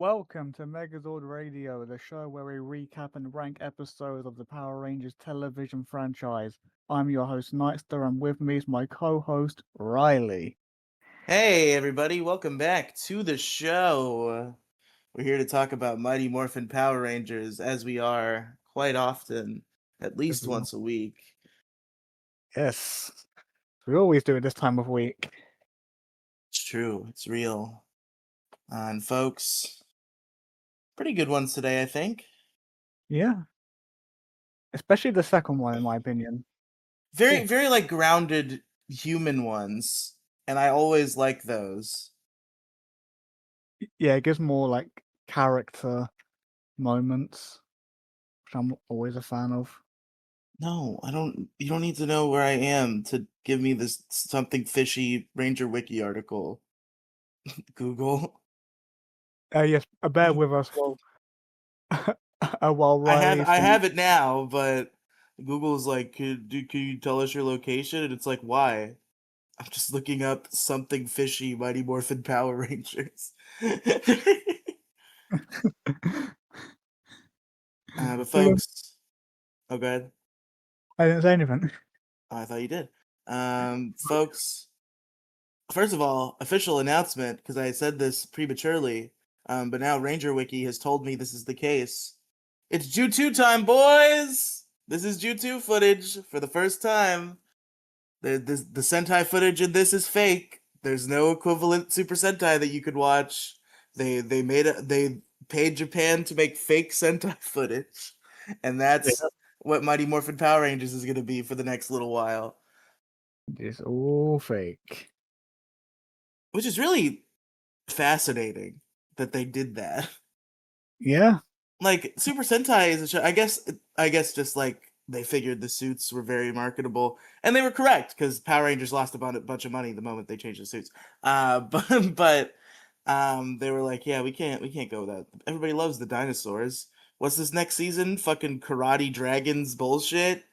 Welcome to Megazord Radio, the show where we recap and rank episodes of the Power Rangers television franchise. I'm your host, Nightster, and with me is my co-host, Riely. Hey, everybody, welcome back to the show. We're here to talk about Mighty Morphin Power Rangers, as we are quite often, at least once a week. Yes, we always do it this time of week. It's true, it's real. And folks, pretty good ones today, I think. Yeah, especially the second one, in my opinion. Very, very like grounded human ones, and I always like those. Yeah, it gives more like character moments, which I'm always a fan of. No, I don't. You don't need to know where I am to give me this something fishy Ranger Wiki article. Google. Yes, bear with us while I have Riley I thinks. have it now, but Google's like, can you tell us your location? And it's like, why? I'm just looking up something fishy, Mighty Morphin Power Rangers. But folks, oh, go ahead. I didn't say anything. Oh, I thought you did. Folks, first of all, official announcement, because I said this prematurely, but now Ranger Wiki has told me this is the case. It's Ju2 time, boys! This is Ju2 footage for the first time. The Sentai footage in this is fake. There's no equivalent Super Sentai that you could watch. They paid Japan to make fake Sentai footage, and that's what Mighty Morphin Power Rangers is gonna be for the next little while. It's all fake. Which is really fascinating that they did that. Yeah. Like Super Sentai is a show. I guess just like they figured the suits were very marketable, and they were correct because Power Rangers lost a bunch of money the moment they changed the suits. But they were like, yeah, we can't go with that. Everybody loves the dinosaurs. What's this next season? Fucking karate dragons bullshit.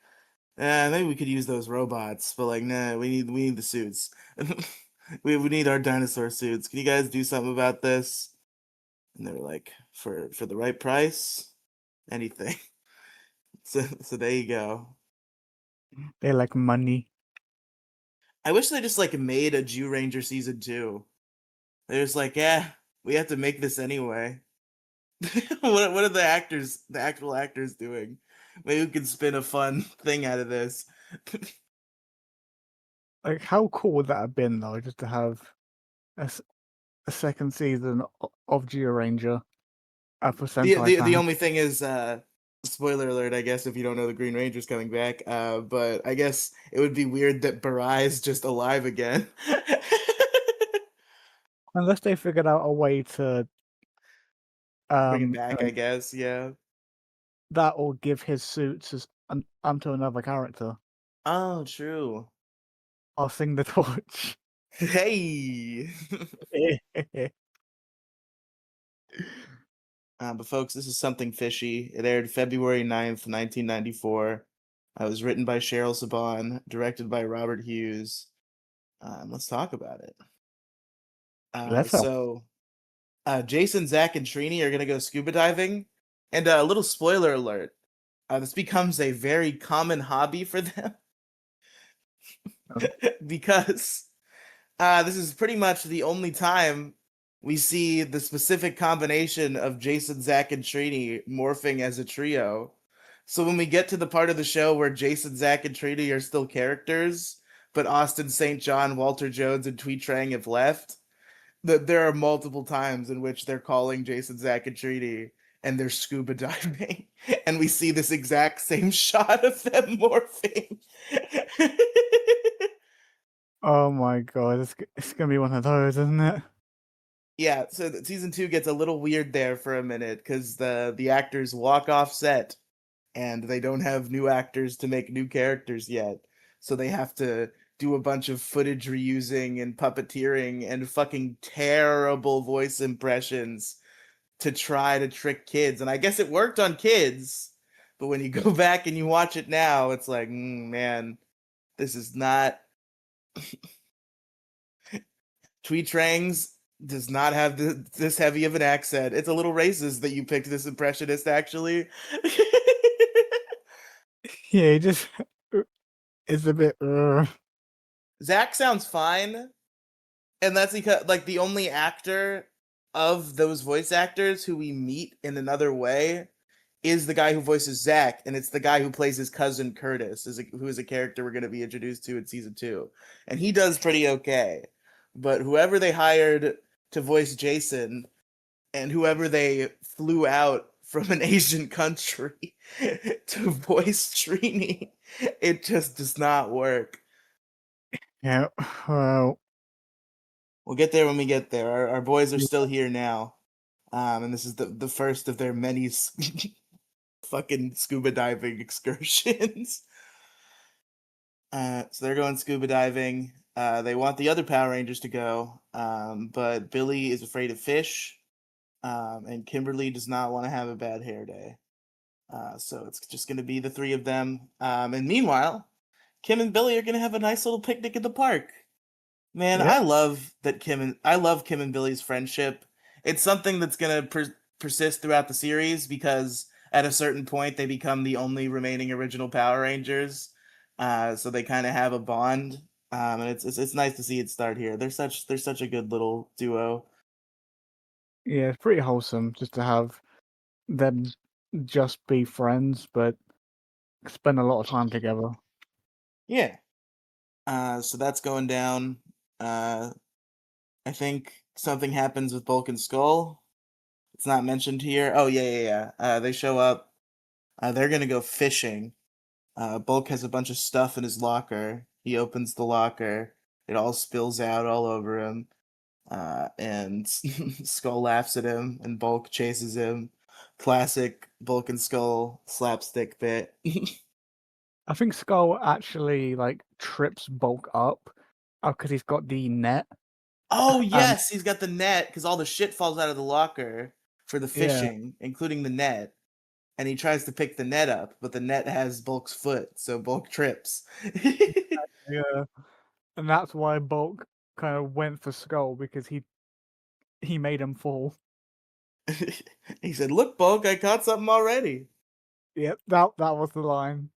Maybe we could use those robots, but like, nah, we need the suits. we need our dinosaur suits. Can you guys do something about this? And they were like, for the right price, anything. So there you go. They like money. I wish they just like made a Jew Ranger season 2. They're just like, yeah, we have to make this anyway. What are the actual actors doing? Maybe we can spin a fun thing out of this. Like, how cool would that have been, though, just to have a second season of Geo Ranger for The Sentai the fans? only thing is spoiler alert, I guess, if you don't know the Green Ranger's coming back. But I guess it would be weird that Barai's just alive again. Unless they figured out a way to Bring it um back, I guess, yeah. that or give his suits to another character. Oh, true. I'll sing the torch. Hey! But folks, this is something fishy. It aired February 9th, 1994. It was written by Cheryl Saban, directed by Robert Hughes. Let's talk about it. Let's have. So, Jason, Zach, and Trini are going to go scuba diving. And a little spoiler alert. This becomes a very common hobby for them. Because this is pretty much the only time we see the specific combination of Jason, Zach, and Trini morphing as a trio. So when we get to the part of the show where Jason, Zach, and Trini are still characters, but Austin St. John, Walter Jones, and Twee Trang have left, there are multiple times in which they're calling Jason, Zach, and Trini, and they're scuba diving, and we see this exact same shot of them morphing. Oh my god, it's gonna be one of those, isn't it? Yeah, so season 2 gets a little weird there for a minute because the actors walk off set and they don't have new actors to make new characters yet, so they have to do a bunch of footage reusing and puppeteering and fucking terrible voice impressions to try to trick kids. And I guess it worked on kids, but when you go back and you watch it now, it's like, man, this is not. Twee Trang's does not have this heavy of an accent. It's a little racist that you picked this impressionist, actually. Yeah, he just it's a bit. Zach sounds fine, and that's because like the only actor of those voice actors who we meet in another way is the guy who voices Zach, and it's the guy who plays his cousin Curtis, who is a character we're going to be introduced to in season 2, and he does pretty okay. But whoever they hired to voice Jason, and whoever they flew out from an Asian country to voice Trini, it just does not work. Yeah, well, We'll get there when we get there. Our boys are still here now. And this is the first of their many fucking scuba diving excursions. So they're going scuba diving. They want the other Power Rangers to go, but Billy is afraid of fish, and Kimberly does not want to have a bad hair day. So it's just going to be the three of them. And meanwhile, Kim and Billy are going to have a nice little picnic in the park. Man, yeah, I love Kim and Billy's friendship. It's something that's gonna persist throughout the series because at a certain point they become the only remaining original Power Rangers. So they kind of have a bond, and it's nice to see it start here. They're such a good little duo. yeah. It's pretty wholesome just to have them just be friends, but spend a lot of time together. Yeah. So that's going down. Uh, I think something happens with Bulk and Skull. It's not mentioned here. Oh yeah. They show up. They're gonna go fishing. Bulk has a bunch of stuff in his locker. He opens the locker. It all spills out all over him. And Skull laughs at him, and Bulk chases him. Classic Bulk and Skull slapstick bit. I think Skull actually like trips Bulk up because he's got the net. Oh, And yes, he's got the net because all the shit falls out of the locker for the yeah, fishing, including the net. And he tries to pick the net up, but the net has Bulk's foot, so Bulk trips. yeah, and that's why Bulk kind of went for Skull because he made him fall. He said, "Look, Bulk, I caught something already." Yep, that was the line.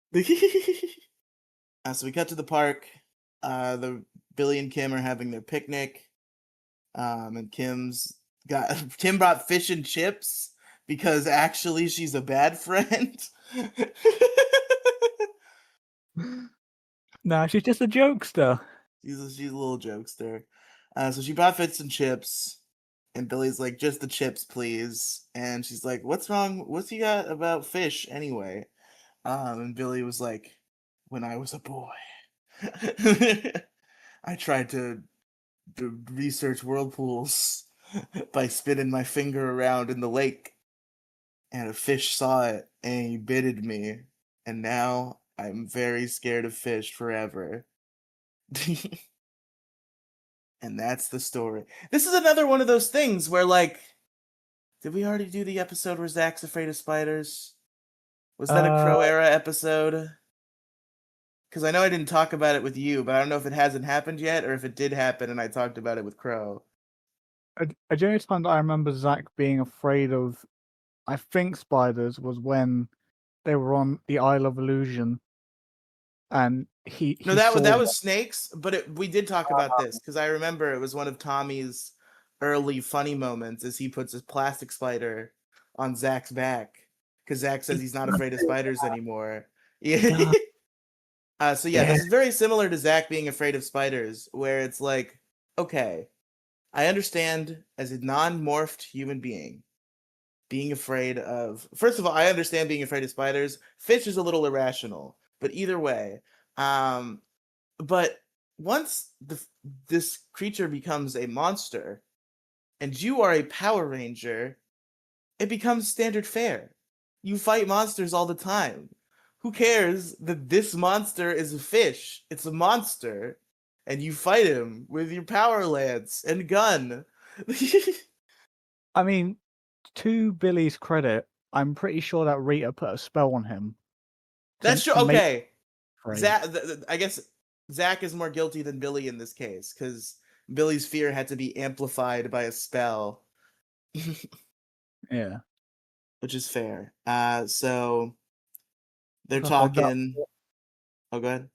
So we cut to the park. The Billy and Kim are having their picnic. And Kim brought fish and chips because actually she's a bad friend. Nah, she's just a jokester. She's a little jokester. So she brought fish and chips, and Billy's like, "Just the chips, please." And she's like, "What's wrong? What's you got about fish anyway?" And Billy was like, "When I was a boy, I tried to research whirlpools by spinning my finger around in the lake, and a fish saw it and he bitted me, and now I'm very scared of fish forever." And that's the story. This is another one of those things where, like, did we already do the episode where Zach's afraid of spiders? Was that a Uh, Crow era episode? Because I know I didn't talk about it with you, but I don't know if it hasn't happened yet or if it did happen and I talked about it with Crow. the only time that I remember Zach being afraid of, I think, spiders was when they were on the Isle of Illusion, and No, he saw that them. was snakes, but we did talk about this because I remember it was one of Tommy's early funny moments as he puts his plastic spider on Zach's back because Zach says he's not afraid of spiders anymore. Yeah. Yeah, So yeah, yeah. this is very similar to Zach being afraid of spiders, where it's like, okay, I understand as a non-morphed human being afraid of. First of all, I understand being afraid of spiders. Fish is a little irrational, but either way, um, but once this creature becomes a monster and you are a Power Ranger, it becomes standard fare. You fight monsters all the time. Who cares that this monster is a fish? It's a monster. And you fight him with your power lance and gun. I mean, to Billy's credit, I'm pretty sure that Rita put a spell on him That's true. to make him Okay. afraid. Zach, I guess Zach is more guilty than Billy in this case because Billy's fear had to be amplified by a spell, Yeah. which is fair. So they're So hold that, talking. Oh, go ahead.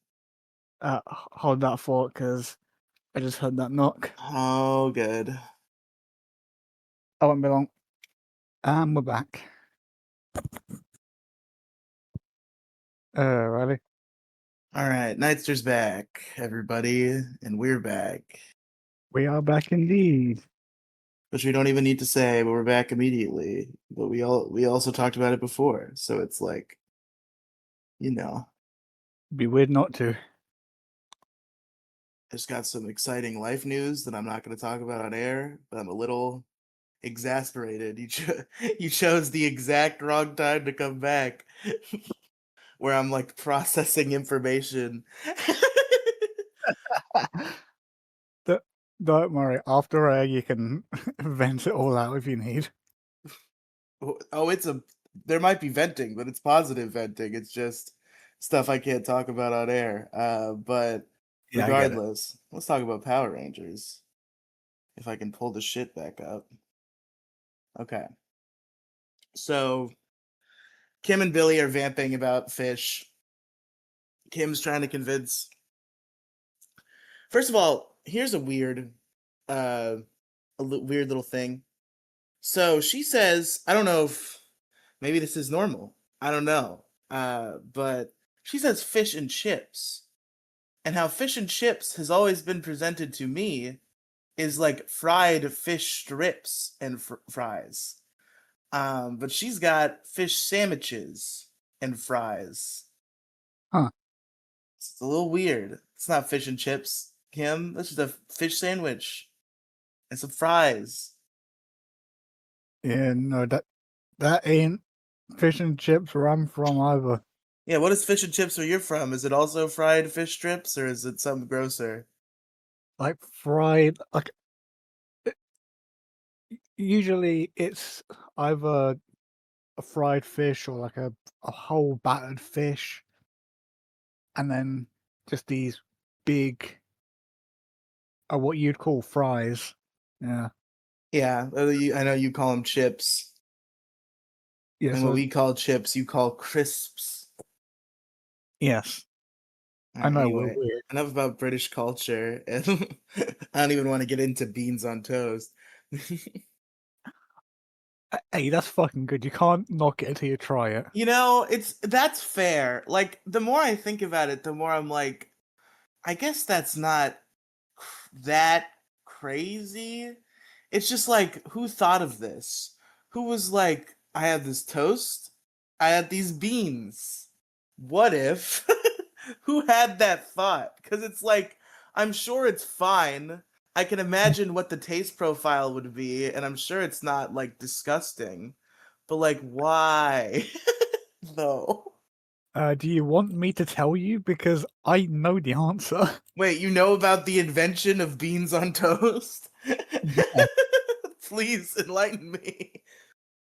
hold that thought, because I just heard that knock. Oh, good. I won't be long. And we're back. Ready? All right, Nightster's back, everybody, and we're back. We are back indeed. Which we don't even need to say, but we're back immediately. But we also talked about it before, so it's like, Be weird not to. just got some exciting life news that I'm not going to talk about on air, but I'm a little exasperated. You chose the exact wrong time to come back, where I'm like processing information. Don't worry. After air, you can vent it all out if you need. Oh, there might be venting, but it's positive venting. It's just stuff I can't talk about on air. But Yeah, I get it. regardless, let's talk about Power Rangers. If I can pull the shit back up. Okay. So Kim and Billy are vamping about Fish. Kim's trying to convince. First of all, here's a weird weird little thing. So she says, I don't know if maybe this is normal. I don't know. But she says fish and chips. And how fish and chips has always been presented to me is like fried fish strips and fries. But she's got fish sandwiches and fries. Huh. It's a little weird. It's not fish and chips, Kim. This is a fish sandwich and some fries. Yeah, no, that ain't fish and chips where I'm from either. Yeah, what is fish and chips where you're from? Is it also fried fish strips or is it something grosser? Like fried, like usually it's either a fried fish or like a whole battered fish, and then just these big, what you'd call fries. Yeah. Yeah, I know you call them chips. Yeah. And So what we call chips, you call crisps. yes, I know we're Anyway, weird. enough about British culture. And I don't even want to get into beans on toast. Hey, that's fucking good. You can't knock it until you try it. That's fair. Like the more I think about it, the more I'm like, I guess that's not that crazy. It's just like, who thought of this? Who was like, I have this toast, I had these beans. What if? Who had that thought? Because it's like, I'm sure it's fine. I can imagine what the taste profile would be, and I'm sure it's not like disgusting. But like, why? Though. Do you want me to tell you? Because I know the answer. Wait, you know about the invention of beans on toast? Yeah. Please enlighten me.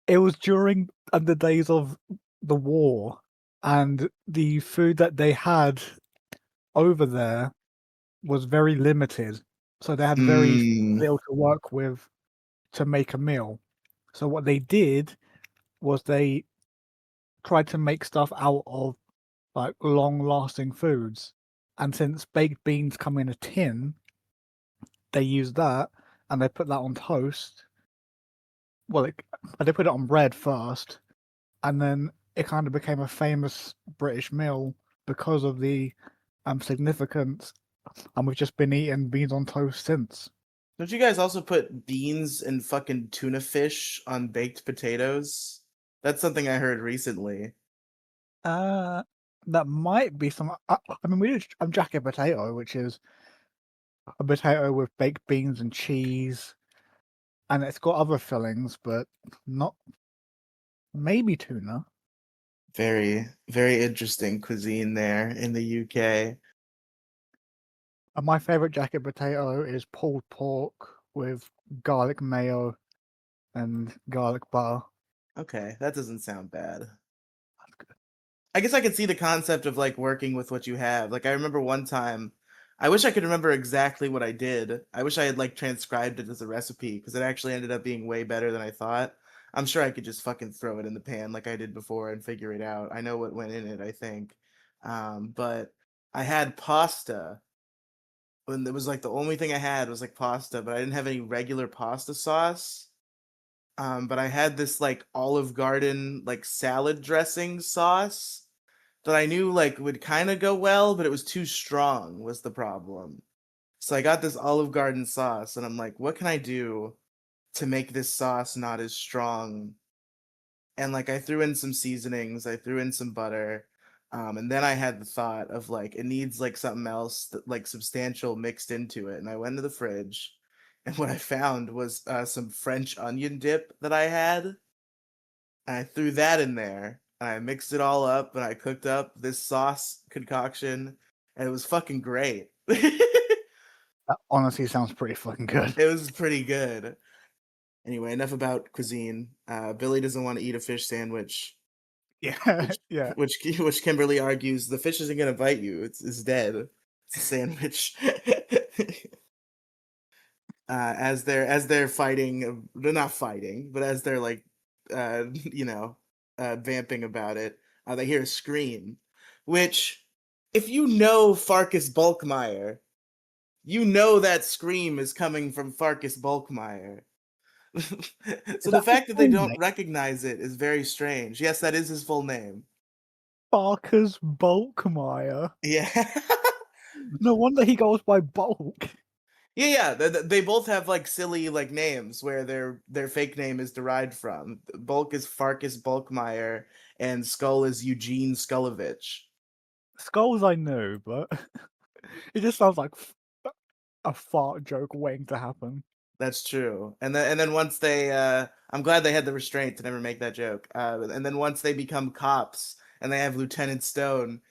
It was during the days of the war, and the food that they had over there was very limited. So they had very Mm, little to work with to make a meal. So what they did was they tried to make stuff out of like long-lasting foods. And since baked beans come in a tin, they used that and they put that on toast. Well, they put it on bread first, and then it kind of became a famous British meal because of the significance. And we've just been eating beans on toast since. don't you guys also put beans and fucking tuna fish on baked potatoes? That's something I heard recently. Uh, that might be some. I mean, we do jacket potato, which is a potato with baked beans and cheese, and it's got other fillings, but not maybe tuna. Very, very interesting cuisine there in the UK. And my favorite jacket potato is pulled pork with garlic mayo and garlic butter. Okay, that doesn't sound bad. That's good. I guess I could see the concept of like working with what you have. Like I remember one time I wish I could remember exactly what I did. I wish I had like transcribed it as a recipe because it actually ended up being way better than I thought. I'm sure I could just fucking throw it in the pan like I did before and figure it out. I know what went in it, I think. But I had pasta when it was like the only thing I had was like pasta, but I didn't have any regular pasta sauce. But I had this like Olive Garden like salad dressing sauce that I knew like would kind of go well, but it was too strong was the problem. So I got this Olive Garden sauce, and I'm like, what can I do to make this sauce not as strong? And like I threw in some seasonings, I threw in some butter, and then I had the thought of like it needs like something else that like substantial mixed into it. And I went to the fridge, and what I found was some French onion dip that I had, and I threw that in there, and I mixed it all up, and I cooked up this sauce concoction, and it was fucking great. That honestly sounds pretty fucking good. It was pretty good. Anyway, enough about cuisine. Billy doesn't want to eat a fish sandwich, Yeah, which yeah. which Kimberly argues the fish isn't gonna bite you. It's dead. It's a sandwich. As they're fighting, they're not fighting, but as they're like, you know, vamping about it, they hear a scream, which, if you know Farkas Bulkmeyer, you know that scream is coming from Farkas Bulkmeyer. Is So the that his fact that they full don't name? recognize it is very strange. Yes, that is his full name. Barker's Bulkmeyer. Yeah. No wonder he goes by Bulk. Yeah. They both have like silly like names where their fake name is derived from. Bulk is Farkas Bulkmeyer, and Skull is Eugene Skullovich. Skulls I knew, but it just sounds like a fart joke waiting to happen. That's true. And then once they I'm glad they had the restraint to never make that joke. And then once they become cops and they have Lieutenant Stone,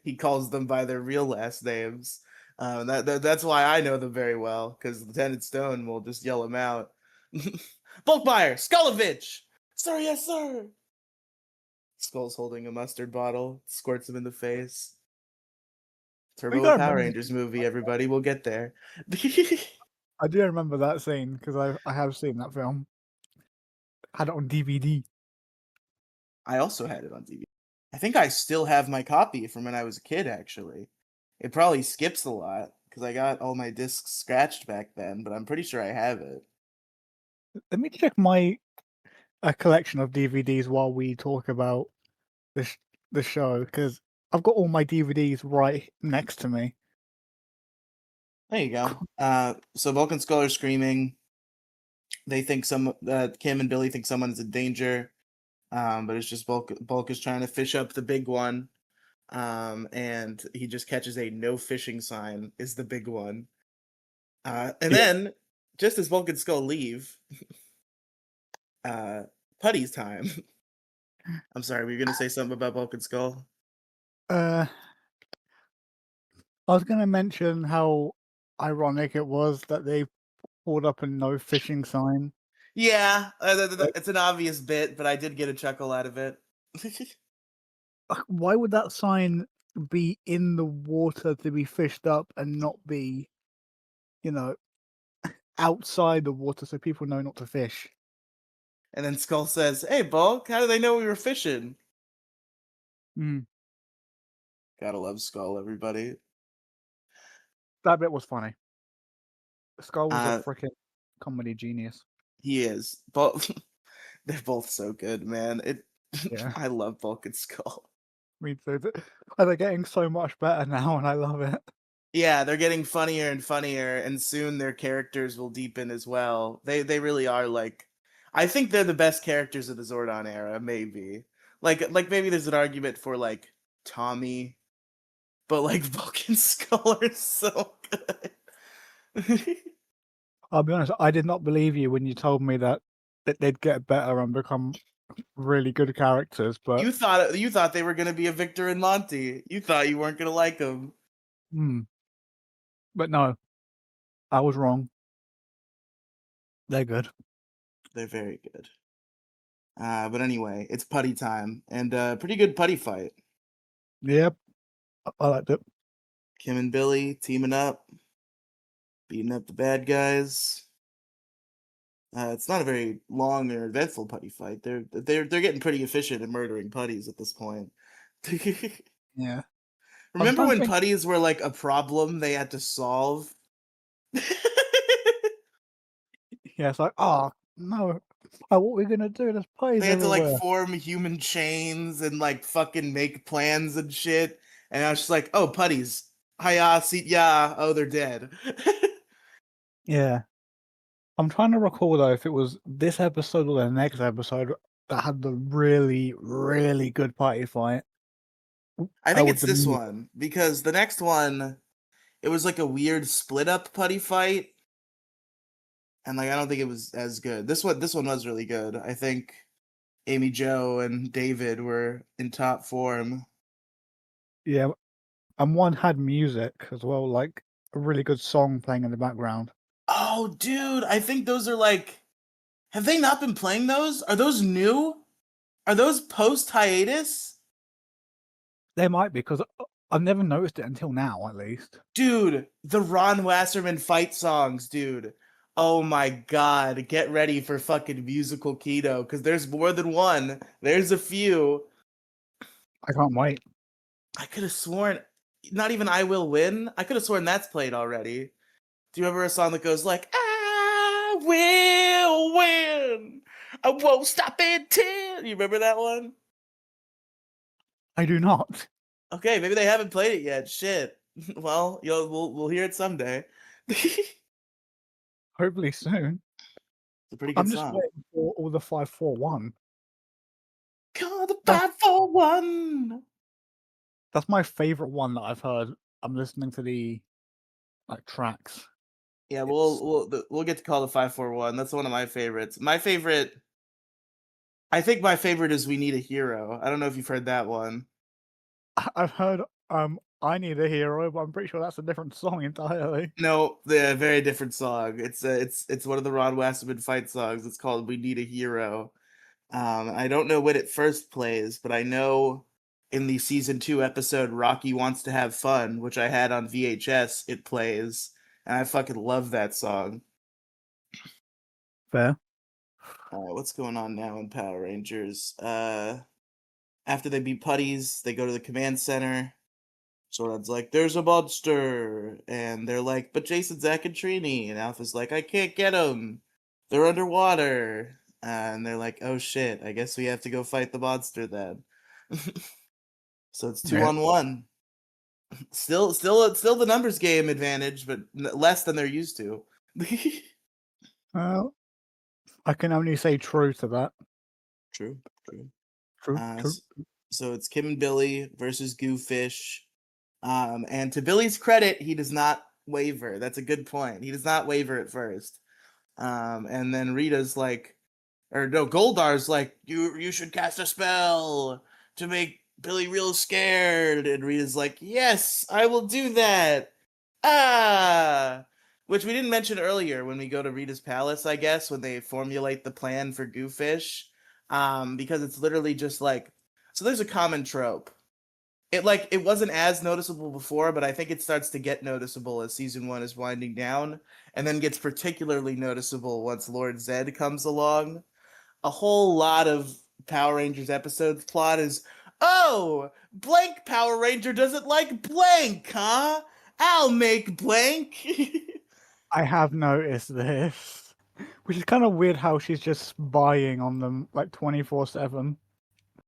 he calls them by their real last names. That's why I know them very well, because Lieutenant Stone will just yell them out. Bulkmeyer, Skulovich! Sir, yes, sir! Skull's holding a mustard bottle, squirts him in the face. You Turbo the gotta Power remember, Rangers movie, everybody, we'll get there. I do remember that scene because I have seen that film. Had it on DVD. I also had it on DVD. I think I still have my copy from when I was a kid, actually. It probably skips a lot because I got all my discs scratched back then, but I'm pretty sure I have it. Let me check my collection of DVDs while we talk about this the show because I've got all my DVDs right next to me. There you go. So Bulk and Skull are screaming. They think Kim and Billy think someone is in danger, but it's just Bulk. Bulk is trying to fish up the big one, and he just catches a no fishing sign. Is the big one, and Yeah. then just as Bulk and Skull leave, Putty's time. I'm sorry, were you gonna say something about Bulk and Skull? Uh, I was gonna mention how ironic it was that they pulled up a no fishing sign. Yeah, Like, it's an obvious bit, but I did get a chuckle out of it. why would that sign be in the water to be fished up and not be, you know, outside the water so people know not to fish? And then Skull says, "Hey, Bulk, how do they know we were fishing?" Mm, Gotta love Skull, everybody. that bit was funny. Skull was a Uh, freaking comedy genius. he is. Both they're both so good, man. It. Yeah, I love Bulk and Skull. me too. They're getting so much better now, and I love it. Yeah, they're getting funnier and funnier, and soon their characters will deepen as well. They really are like, I think they're the best characters of the Zordon era, maybe. Like maybe there's an argument for like Tommy, but like Vulcan Skull are so good. I'll be honest, I did not believe you when you told me that they'd get better and become really good characters, but you thought they were gonna be a Victor and Monty. You thought you weren't gonna like them. mm, but no, I was wrong. They're good. They're very good. But anyway, it's putty time, and pretty good putty fight. Yep, I liked it. Kim and Billy teaming up, beating up the bad guys. It's not a very long or eventful putty fight. They're getting pretty efficient at murdering putties at this point. Yeah. I'm Remember trying to when think. putties were like a problem they had to solve? Yeah, it's like, oh no, what are we gonna do? There's pies They had to like everywhere. form human chains and like fucking make plans and shit. And I was just like, oh, putties. Hiya, see ya. Oh, they're dead. Yeah. I'm trying to recall though if it was this episode or the next episode that had the really, really good party fight. I think With it's the this music. one because the next one, it was like a weird split up putty fight. And like I don't think it was as good. This one was really good. I think Amy Joe and David were in top form. Yeah, and one had music as well, like a really good song playing in the background. Oh, dude, I think those are like have they not been playing those? Are those new? Are those post hiatus? They might be because I've never noticed it until now, at least. Dude, the Ron Wasserman fight songs, dude. Oh my god, get ready for fucking musical keto because there's more than one. There's a few. I can't wait. I could have sworn, not even I Will Win. I could have sworn that's played already. Do you remember a song that goes like, I will win. I won't stop until. You remember that one? I do not. Okay, maybe they haven't played it yet. Shit. Well, we'll hear it someday. It's Hopefully soon. a pretty good I'm just song. waiting for all the 541. Call the That's 541. that's my favorite one that I've heard. I'm listening to the like tracks. Yeah, It's we'll get to call the 541. That's one of my favorites. My favorite, I think my favorite is We Need a Hero. I don't know if you've heard that one. I've heard I Need a Hero, but I'm pretty sure that's a different song entirely. No, the very different song. It's one of the Ron Wasserman fight songs. It's called "We Need a Hero." I don't know when it first plays, but I know in the season 2 episode "Rocky Wants to Have Fun," which I had on VHS, it plays, and I fucking love that song. Fair. All right, what's going on now in Power Rangers? After they beat Putties, they go to the command center. Zordon's like, "There's a monster," and they're like, "But Jason, Zach, and Trini," and Alpha's like, "I can't get them. They're underwater." And they're like, "Oh shit! I guess we have to go fight the monster then." So it's two Yeah. on one. Still the numbers game advantage, but less than they're used to. Well, I can only say true to that. True, true. True, Uh, true. s- so it's Kim and Billy versus Goofish. And to Billy's credit, he does not waver. That's a good point. He does not waver at first. And then Rita's like, or no, Goldar's like, you should cast a spell to make Billy real scared. And Rita's like, yes, I will do that. Ah, which we didn't mention earlier when we go to Rita's palace, I guess, when they formulate the plan for Goofish. Because it's literally just like, so there's a common trope. It wasn't as noticeable before, but I think it starts to get noticeable as season 1 is winding down, and then gets particularly noticeable once Lord Zed comes along. A whole lot of Power Rangers episodes plot is, oh, blank Power Ranger doesn't like blank, huh? I'll make blank. I have noticed this, which is kind of weird how she's just spying on them like 24/7.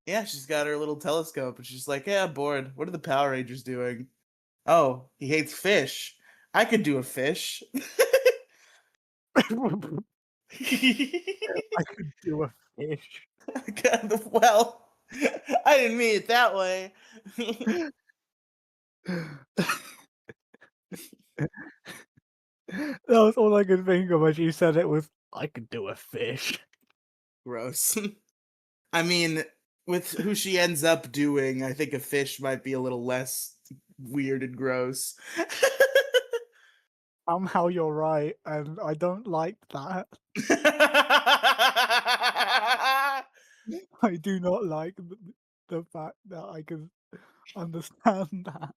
Yeah, she's got her little telescope, and she's like, yeah, I'm bored. What are the Power Rangers doing? Oh, he hates fish. I could do a fish. I could do a fish. Well, I didn't mean it that way. That was all I could think of when she said it was, I could do a fish. Gross. I mean, with who she ends up doing, I think a fish might be a little less weird and gross. Somehow you're right, and I don't like that. I do not like the fact that I can understand that.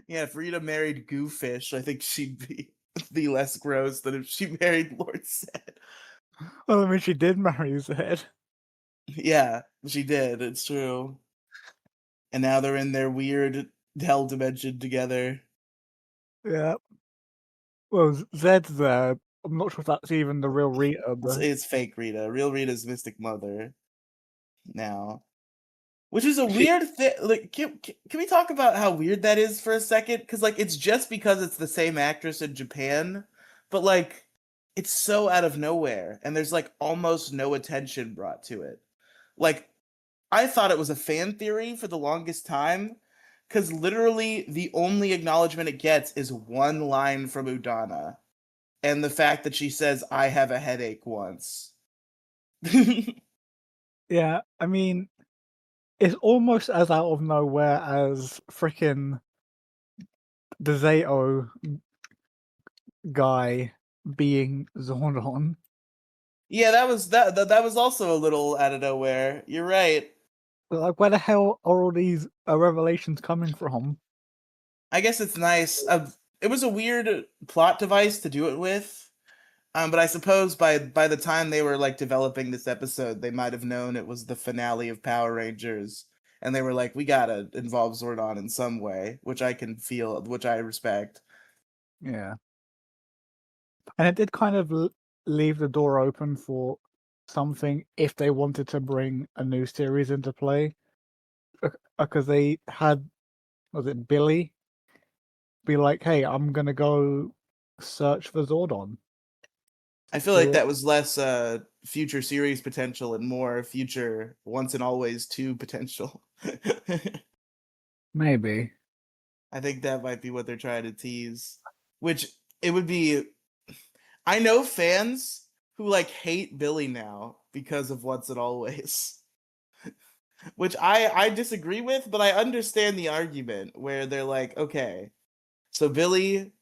Yeah, if Rita married Goofish, I think she'd be less gross than if she married Lord Zed. Well, I mean, she did marry Zed. Yeah, she did. It's true. And now they're in their weird hell dimension together. Yeah. Well, Zed's there. I'm not sure if that's even the real Rita, but It's fake Rita. Real Rita's Mystic Mother now. Which is a she, weird thing. Like, can we talk about how weird that is for a second? Because like, it's just because it's the same actress in Japan, but like, it's so out of nowhere, and there's like almost no attention brought to it. Like, I thought it was a fan theory for the longest time, because literally the only acknowledgement it gets is one line from Udana, and the fact that she says, "I have a headache" once. yeah, I mean, it's almost as out of nowhere as freaking the Zato guy being Zordon. Yeah, that was also a little out of nowhere. You're right. Like, where the hell are all these revelations coming from? I guess it's nice. It was a weird plot device to do it with. But I suppose by the time they were like developing this episode, they might have known it was the finale of Power Rangers, and they were like, "We gotta involve Zordon in some way," which I can feel, which I respect. Yeah. And it did kind of leave the door open for something if they wanted to bring a new series into play. Because they had, was it Billy, be like, hey, I'm going to go search for Zordon. I feel like So, that was less future series potential and more future once and always two potential. maybe. I think that might be what they're trying to tease. Which it would be. I know fans who like hate Billy now because of Once and Always, which I disagree with, but I understand the argument where they're like, okay, so Billy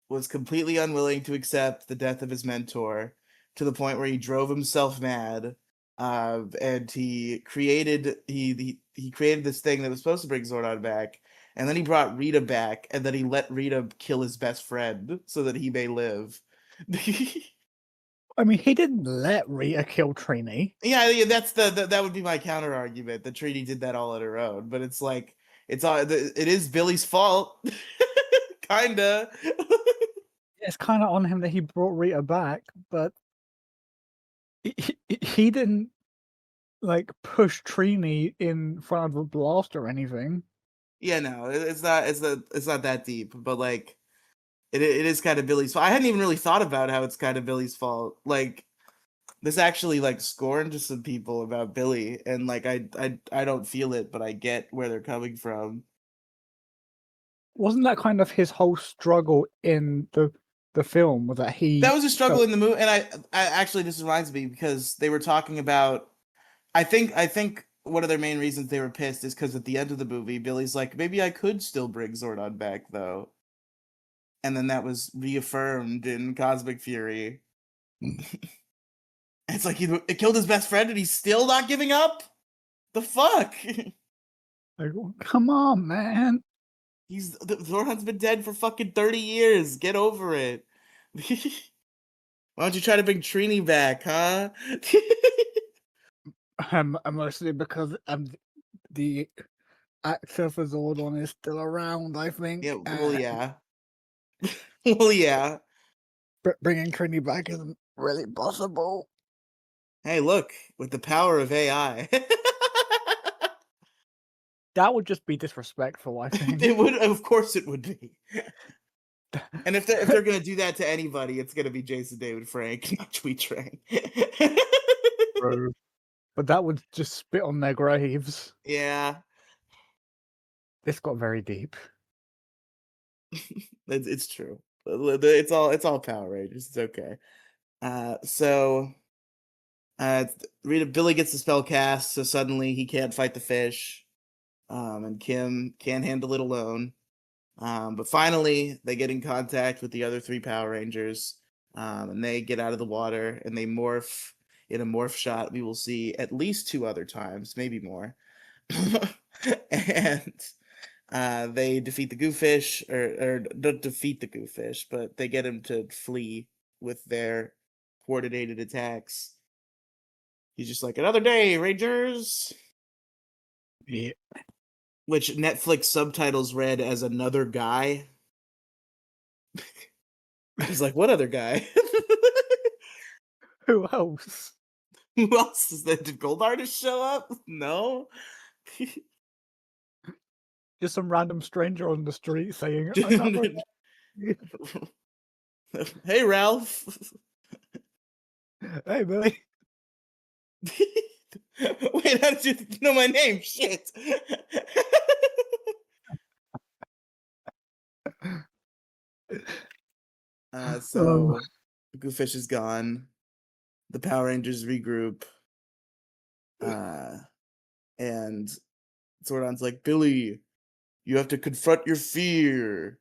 was completely unwilling to accept the death of his mentor to the point where he drove himself mad, and he created this thing that was supposed to bring Zordon back, and then he brought Rita back, and then he let Rita kill his best friend so that he may live. I mean, he didn't let Rita kill Trini. Yeah, that's that would be my counter argument. The treaty did that all on her own, but it's like it is Billy's fault, kinda. It's kind of on him that he brought Rita back, but he didn't like push Trini in front of a blast or anything. Yeah, no, it's not that deep, but like it is kind of Billy's fault. I hadn't even really thought about how it's kind of Billy's fault. Like this actually like scorned some people about Billy, and like I don't feel it, but I get where they're coming from. Wasn't that kind of his whole struggle in the film? Was that That he was a struggle felt in the movie, and I actually this reminds me because they were talking about. I think one of their main reasons they were pissed is because at the end of the movie, Billy's like, maybe I could still bring Zordon back though, and then that was reaffirmed in Cosmic Fury. It's like it killed his best friend, and he's still not giving up. The fuck? like, come on, man? Zordon's been dead for fucking 30 years. Get over it. Why don't you try to bring Trini back, huh? Mostly because the actor for Zordon is still around. I think. Yeah, well, yeah. Well, yeah. Bringing Trini back isn't really possible. Hey, look, with the power of AI. That would just be disrespectful. I think. It would, of course, it would be. And if they're gonna do that to anybody, it's gonna be Jason David Frank, not Tweet Train. True. But that would just spit on their graves. Yeah, This got very deep. it's true. It's all Power Rangers. It's okay. So Rita Billy gets the spell cast, so suddenly he can't fight the fish. And Kim can't handle it alone. But finally, they get in contact with the other three Power Rangers, and they get out of the water and they morph. In a morph shot, we will see at least two other times, maybe more. And They defeat the Goofish, or don't defeat the Goofish, but they get him to flee with their coordinated attacks. He's just like, another day, Rangers! Yeah. Which Netflix subtitles read as another guy. He's like, what other guy? Who else? Who else is there? Did Gold Artist show up? No. Just some random stranger on the street saying, another day. Hey, Ralph. Hey, Billy. Wait, how did you know my name? Shit. So Goofish is gone. The Power Rangers regroup. And Zordon's like, Billy, you have to confront your fear,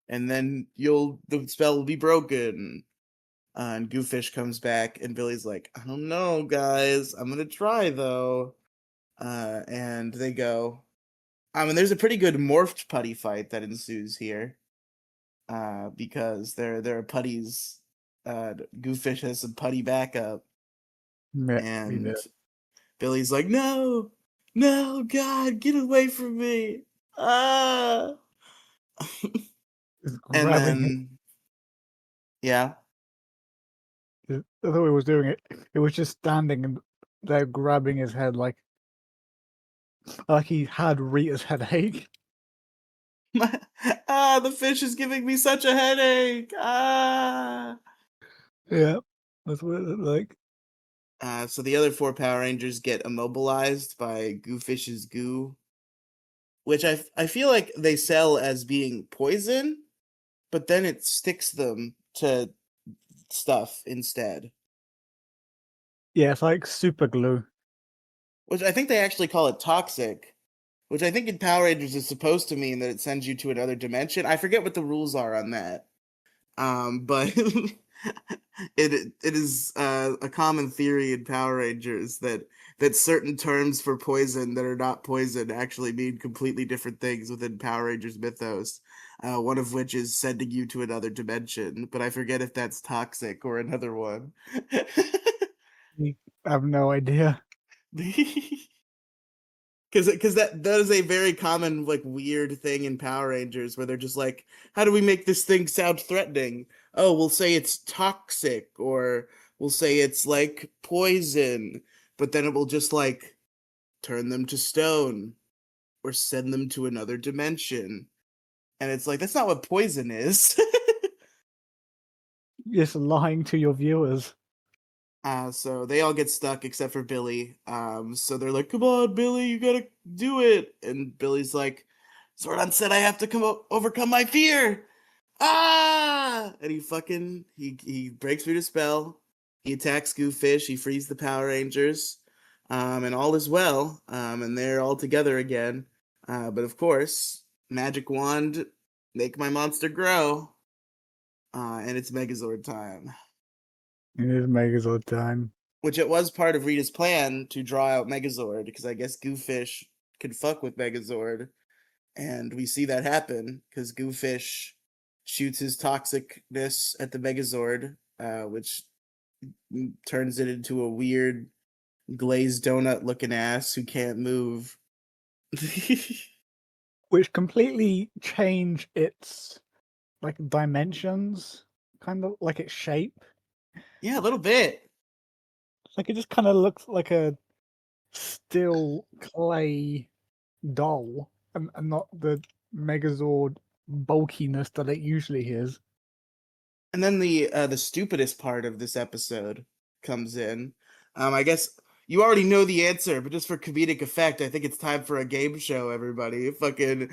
and then the spell will be broken. And Goofish comes back, and Billy's like, I don't know, guys. I'm gonna try though. And they go. And there's a pretty good morphed putty fight that ensues here. Because there are putties. Goofish has some putty backup, Yeah, and Billy's like, no, God, get away from me. Ah. And then, yeah. I thought he was doing it. He was just standing and they're grabbing his head like he had Rita's headache. The fish is giving me such a headache. Ah. Yeah, that's what it looked like. So the other 4 Power Rangers get immobilized by Goofish's goo, which I feel like they sell as being poison, but then it sticks them to stuff instead. Yeah, it's like super glue. Which I think they actually call it toxic, which I think in Power Rangers is supposed to mean that it sends you to another dimension. I forget what the rules are on that. But it is a common theory in Power Rangers that certain terms for poison that are not poison actually mean completely different things within Power Rangers mythos. One of which is sending you to another dimension, but I forget if that's toxic or another one. I have no idea. Because that is a very common, like, weird thing in Power Rangers where they're just like, how do we make this thing sound threatening? Oh, we'll say it's toxic, or we'll say it's like poison, but then it will just like turn them to stone or send them to another dimension. And it's like, that's not what poison is. Just lying to your viewers. So they all get stuck except for Billy. So they're like, come on, Billy, you gotta do it. And Billy's like, Zordon said I have to overcome my fear. Ah! And he breaks through the spell. He attacks Goofish. He frees the Power Rangers. And all is well. And they're all together again. But of course, magic wand, make my monster grow. And it's Megazord time. It is Megazord time. Which it was part of Rita's plan to draw out Megazord, because I guess Goofish could fuck with Megazord. And we see that happen, because Goofish shoots his toxicness at the Megazord, which turns it into a weird glazed donut looking ass who can't move. Which completely changed its like dimensions, kind of like its shape. Yeah, a little bit. Like it just kind of looks like a still clay doll, and not the Megazord bulkiness that it usually is. And then the stupidest part of this episode comes in. I guess you already know the answer, but just for comedic effect, I think it's time for a game show, everybody. Fucking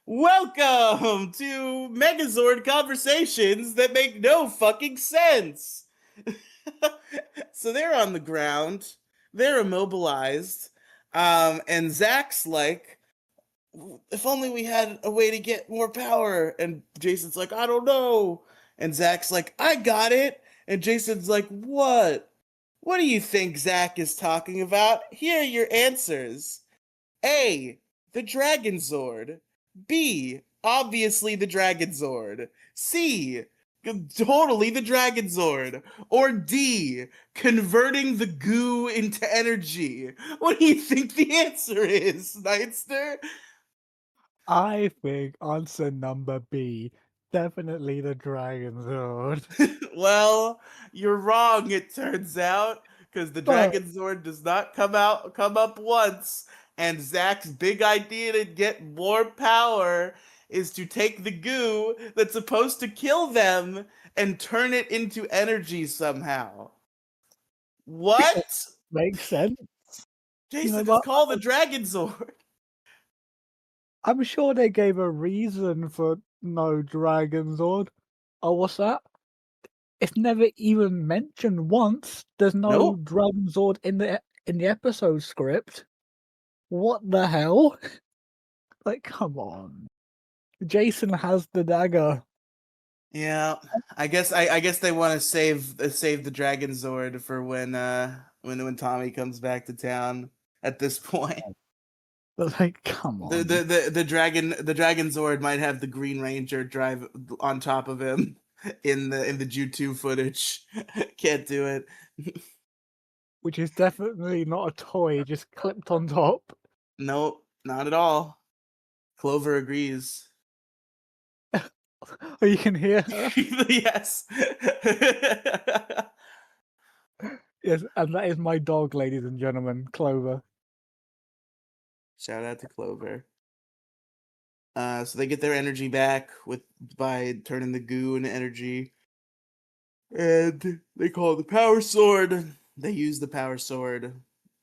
welcome to Megazord conversations that make no fucking sense. So they're on the ground, they're immobilized, and Zach's like, if only we had a way to get more power. And Jason's like, I don't know. And Zach's like, I got it. And Jason's like, what? What do you think Zach is talking about? Here are your answers. A. The Dragon Zord. B. Obviously the Dragon Zord. C. Totally the Dragon Zord. Or D. Converting the goo into energy. What do you think the answer is, Nightster? I think answer number B, definitely the Dragon Zord. Well, you're wrong, it turns out, because the But Dragon Zord does not come up once. And Zach's big idea to get more power is to take the goo that's supposed to kill them and turn it into energy somehow. it What? makes sense. You know, Jason, just but call the Dragon Zord. I'm sure they gave a reason for no Dragon Zord. Oh, what's that? It's never even mentioned once. There's no Nope. Dragon Zord in the episode script. What the hell? Like, come on. Jason has the dagger. Yeah, I guess they want to save the Dragon Zord for when Tommy comes back to town. At this point, But like, come on. the Dragon Zord might have the Green Ranger drive on top of him in the Ju2 footage. Can't do it. Which is definitely not a toy, just clipped on top. Nope, not at all. Clover agrees. Oh, you can hear her. Yes. Yes, and that is my dog, ladies and gentlemen, Clover. Shout out to Clover. So they get their energy back by turning the goo into energy, and they call it the Power Sword. They use the Power Sword.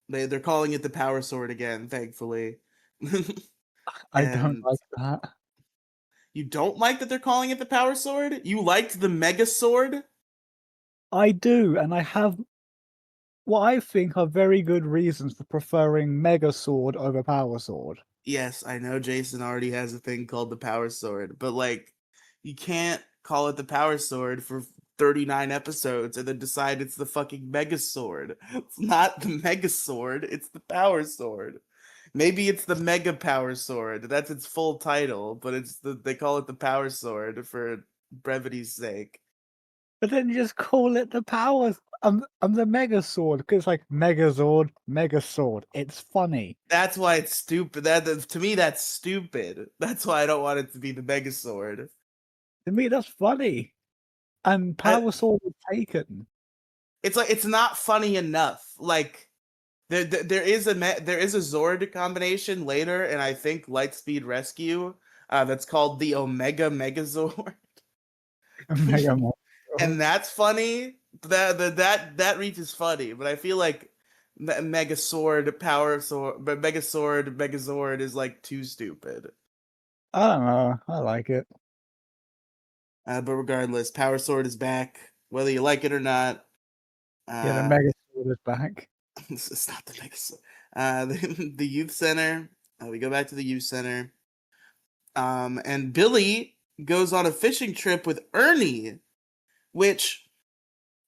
They're calling it the Power Sword again, thankfully. I don't And like that. you don't like that they're calling it the Power Sword? You liked the Mega Sword? I do, and I have what I think are very good reasons for preferring Mega Sword over Power Sword. Yes, I know Jason already has a thing called the Power Sword, but like, you can't call it the Power Sword for 39 episodes and then decide it's the fucking Mega Sword. It's not the Mega Sword, it's the Power Sword. Maybe it's the Mega Power Sword. That's its full title, but they call it the Power Sword for brevity's sake. But then you just call it the Power. I'm the Mega Sword because it's like Megazord, Mega Sword. It's funny. That's why it's stupid. That to me, that's stupid. That's why I don't want it to be the Mega Sword. To me, that's funny. And I, Power Sword is taken. it's like it's not funny enough. Like there is there is a Zord combination later, and I think Lightspeed Rescue, that's called the Omega Megazord, Mega Sword. and that's funny. That reach is funny, but I feel like Mega Sword, Power Sword, but Mega Sword, Megazord is like too stupid. I don't know. I like it. But regardless, Power Sword is back, whether you like it or not. Yeah, the Uh, Mega Sword is back. it's not the Mega Sword. The youth center. We go back to the youth center. And Billy goes on a fishing trip with Ernie, which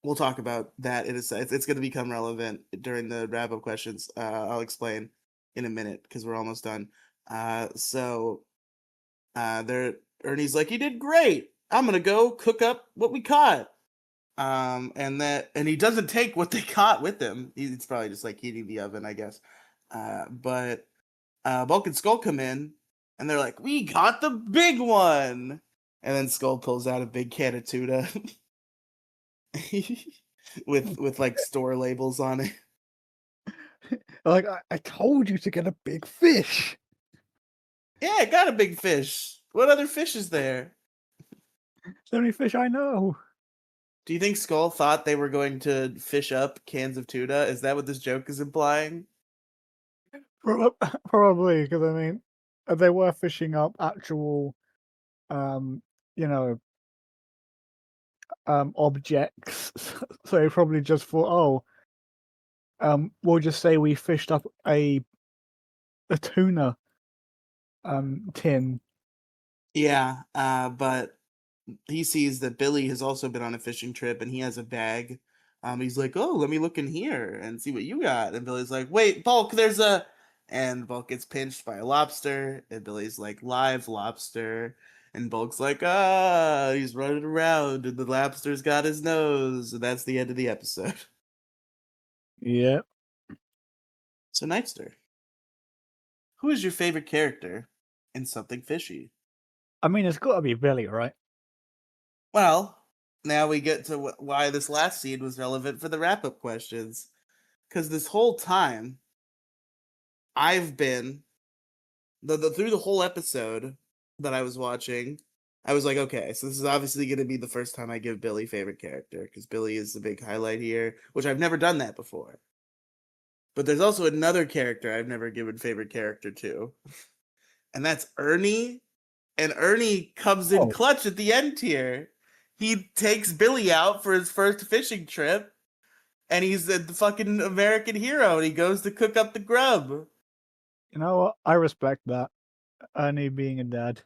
we'll talk about that in a second. It's going to become relevant during the wrap up questions. I'll explain in a minute because we're almost done. There, Ernie's like, "You did great. I'm gonna go cook up what we caught." And he doesn't take what they caught with him. It's probably just like heating the oven, I guess. But Bulk and Skull come in, and they're like, "We got the big one!" And then Skull pulls out a big can of tuna with like store labels on it. Like I told you to get a big fish. Yeah, I got a big fish. What other fish is there? It's the only fish I know. Do you think Skull thought they were going to fish up cans of tuna? Is that what this joke is implying? Probably because I mean, they were fishing up actual, um, you know, objects. So they probably just thought, oh, we'll just say we fished up a tuna tin. Yeah, but he sees that Billy has also been on a fishing trip and he has a bag He's like, "Oh, let me look in here and see what you got." And Billy's like, "Wait, Bulk, there's a..." And Bulk gets pinched by a lobster, and Billy's like, "Live lobster." And Bulk's like, "Ah," he's running around, and the lobster's got his nose, and that's the end of the episode. Yeah. So, Nightster, who is your favorite character in Something Fishy? I mean, it's got to be Billy, right? Well, now we get to why this last scene was relevant for the wrap up questions. Because this whole time, I've been through the whole episode that I was watching. I was like, okay, so this is obviously going to be the first time I give Billy favorite character because Billy is the big highlight here, which I've never done that before. But there's also another character I've never given favorite character to, and that's Ernie. And Ernie comes in Oh, clutch at the end here. He takes Billy out for his first fishing trip, and he's the fucking American hero, and he goes to cook up the grub. you know what? I respect that. Ernie being a dad.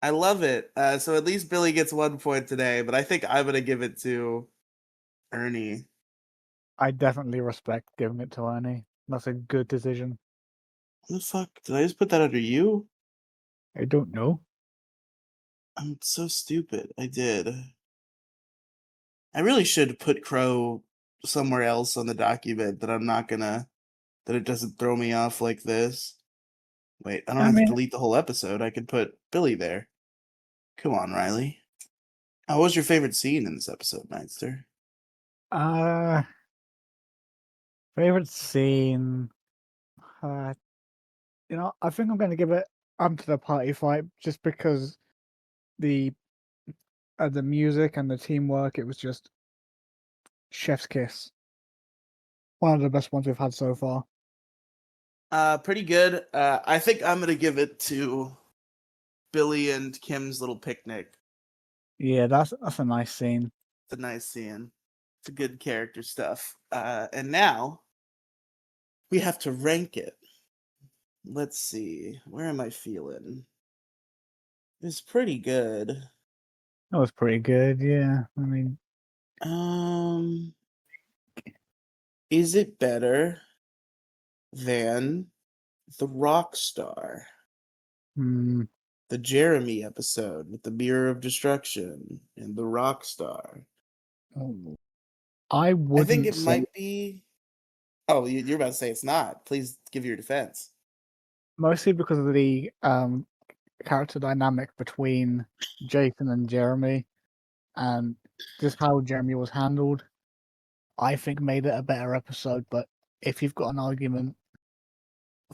I love it. So at least Billy gets 1 point today, but I think I'm gonna give it to Ernie. I definitely respect giving it to Ernie. That's a good decision. What the fuck? Did I just put that under you? I don't know. I'm so stupid. I did. I really should put Crow somewhere else on the document that I'm not gonna, that it doesn't throw me off like this. Wait, I don't I have to mean, delete the whole episode. I could put Billy there. Come on, Riely. What was your favorite scene in this episode, Nightster? uh, favorite scene. Uh, I think I'm going to give it to the party fight just because the the music and the teamwork. It was just chef's kiss. One of the best ones we've had so far. Pretty good. I think I'm gonna give it to Billy and Kim's little picnic. Yeah, that's a nice scene. It's a nice scene. It's a good character stuff. And now we have to rank it. Let's see. Where am I feeling? It's pretty good. That was pretty good. Yeah, I mean, Um, is it better than the Rockstar? hmm, The Jeremy episode with the Mirror of Destruction and the Rockstar. I I think wouldn't it say might be. Oh, you're about to say it's not. Please give your defense. mostly because of the character dynamic between Jason and Jeremy, and just how Jeremy was handled. I think made it a better episode. But if you've got an argument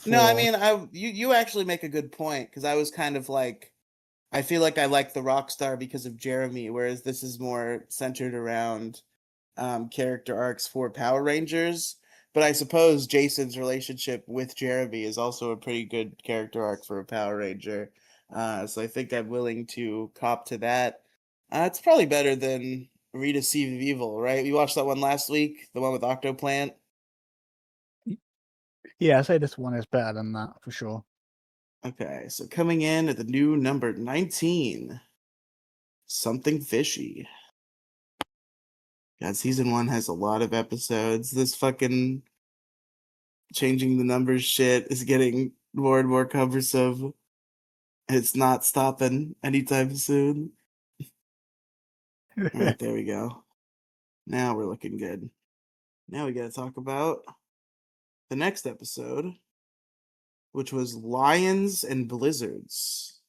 No, I for mean, you actually make a good point because I was kind of like, I feel like I like the Rockstar because of Jeremy, whereas this is more centered around character arcs for Power Rangers. But I suppose Jason's relationship with Jeremy is also a pretty good character arc for a Power Ranger. So I think I'm willing to cop to that. It's probably better than Rita Seed of Evil, right? We watched that one last week, the one with Octoplant. yeah, I say this one is better than that for sure. Okay, so coming in at the new number 19, Something Fishy. God, season 1 has a lot of episodes. This fucking changing the numbers shit is getting more and more cumbersome. It's not stopping anytime soon. All right, there we go. Now we're looking good. Now we got to talk about the next episode, which was Lions and Blizzards.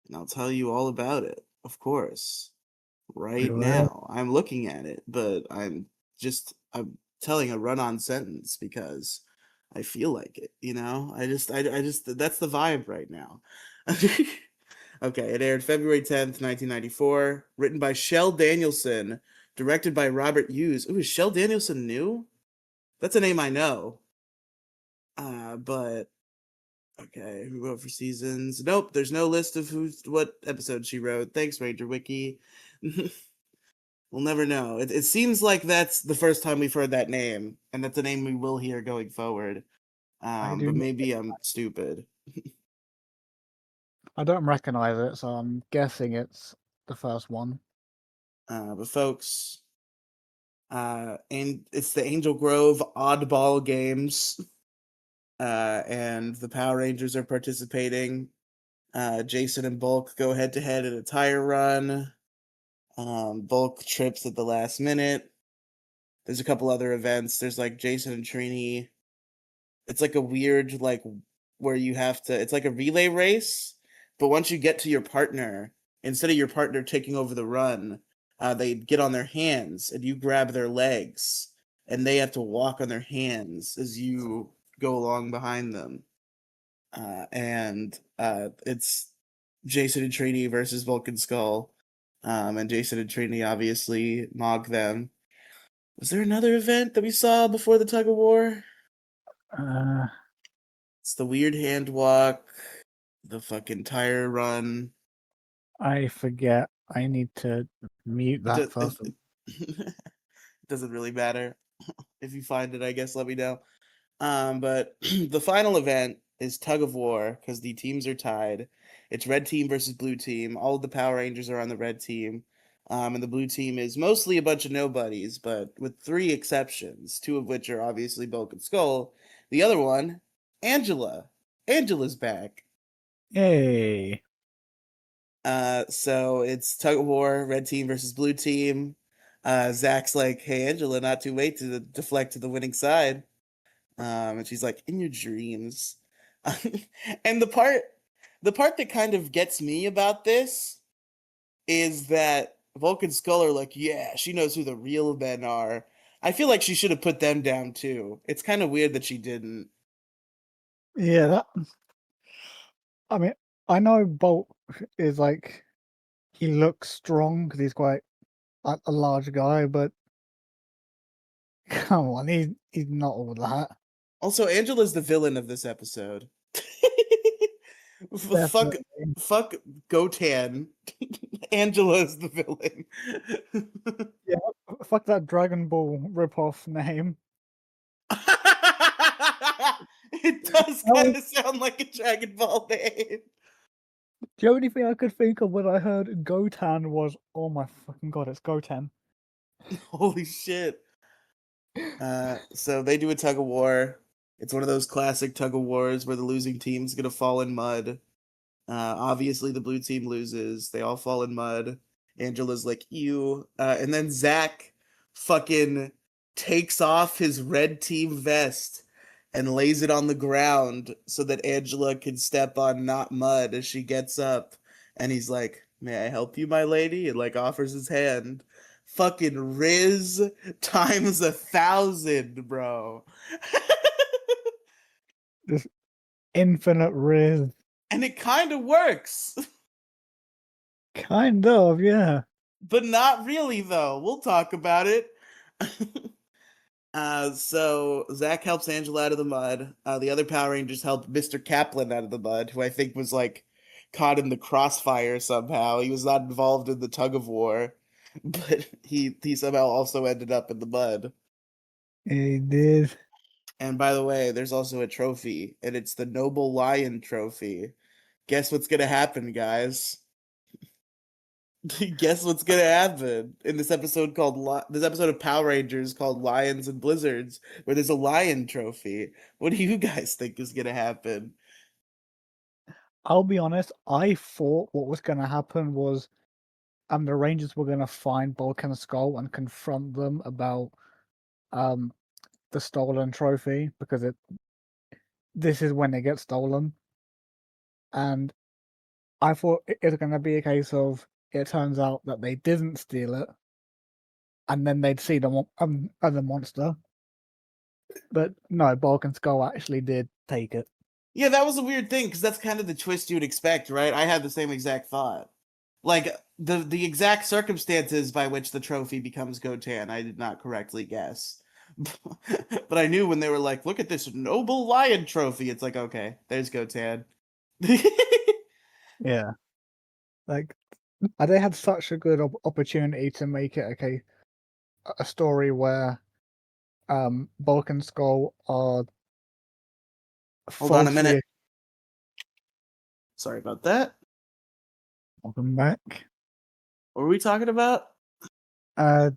And I'll tell you all about it, of course, We right will. now. I'm looking at it, but I'm telling a run-on sentence because I feel like it, you know? I just that's the vibe right now. Okay, it aired February 10th, 1994, written by Shel Danielson, directed by Robert Hughes. Ooh, is Shel Danielson new? That's a name I know. But okay, who wrote for seasons? Nope, there's no list of what episode she wrote. Thanks, Ranger Wiki. We'll never know. It seems like that's the first time we've heard that name, and that's a name we will hear going forward. I But do. maybe I'm stupid. I don't recognize it, so I'm guessing it's the first one. But folks, And it's the Angel Grove Oddball Games, and the Power Rangers are participating. Jason and Bulk go head to head in a tire run. Bulk trips at the last minute. There's a couple other events. There's like Jason and Trini. It's like a weird like where you have to. It's like a relay race, but once you get to your partner, instead of your partner taking over the run, they get on their hands and you grab their legs, and they have to walk on their hands as you go along behind them. And it's Jason and Trini versus Vulcan Skull. And Jason and Trini obviously mog them. Was there another event that we saw before the tug of war? Uh, It's the weird hand walk, the fucking tire run. I forget. I need to mute It, that does, first. it doesn't really matter. If you find it, I guess let me know. But the final event is tug of war because the teams are tied. It's red team versus blue team. All of the Power Rangers are on the red team. And the blue team is mostly a bunch of nobodies, but with three exceptions, two of which are obviously Bulk and Skull. The other one, Angela. Angela's back. Yay! So it's tug of war, red team versus blue team. Zach's like, "Hey, Angela, not too late to deflect to the winning side." And she's like, "In your dreams." And the part that kind of gets me about this is that Vulcan Skull are like, "Yeah, she knows who the real men are." I feel like she should have put them down too. It's kind of weird that she didn't. Yeah, that. I mean, I know Bolt is like he looks strong because he's quite a large guy, but come on, he's not all that. Also, Angela's the villain of this episode. Fuck, Definitely. fuck Gotan. Angela's the villain. Yeah, fuck that Dragon Ball ripoff name. It does That kind was of sound like a Dragon Ball name. the only thing I could think of when I heard Gotan was, oh my fucking god, it's Goten. Holy shit. So they do a tug of war. It's one of those classic tug of wars where the losing team's gonna fall in mud. Obviously, the blue team loses. They all fall in mud. Angela's like, ew. And then Zach fucking takes off his red team vest and lays it on the ground so that Angela can step on not mud as she gets up. And he's like, "May I help you, my lady?" And like offers his hand. Fucking Riz times 1,000, bro. This infinite Riz. And it kind of works. Kind of, yeah. But not really though. We'll talk about it. So Zach helps Angela out of the mud. The other Power Rangers help Mr. Kaplan out of the mud, who I think was like caught in the crossfire somehow. He was not involved in the tug of war, but he somehow also ended up in the mud. He did. And by the way, there's also a trophy, and it's the Noble Lion trophy. Guess what's gonna happen, guys? Guess what's gonna happen in this episode this episode of Power Rangers called Lions and Blizzards, where there's a lion trophy. What do you guys think is gonna happen? I'll be honest, I thought what was gonna happen was the Rangers were gonna find Bulk and Skull and confront them about um the stolen trophy because this is when it gets stolen. And I thought it was gonna be a case of it turns out that they didn't steal it, and then they'd see the monster. But no, Bulk and Skull actually did take it. Yeah, that was a weird thing because that's kind of the twist you would expect, right? I had the same exact thought. Like the exact circumstances by which the trophy becomes Gotan, I did not correctly guess. But I knew when they were like, "Look at this noble lion trophy." It's like, okay, there's Gotan. Yeah, like they had such a good opportunity to make it a story where Bulk and Skull are Hold on a minute. falsely. Sorry about that. Welcome back. What were we talking about? Uh,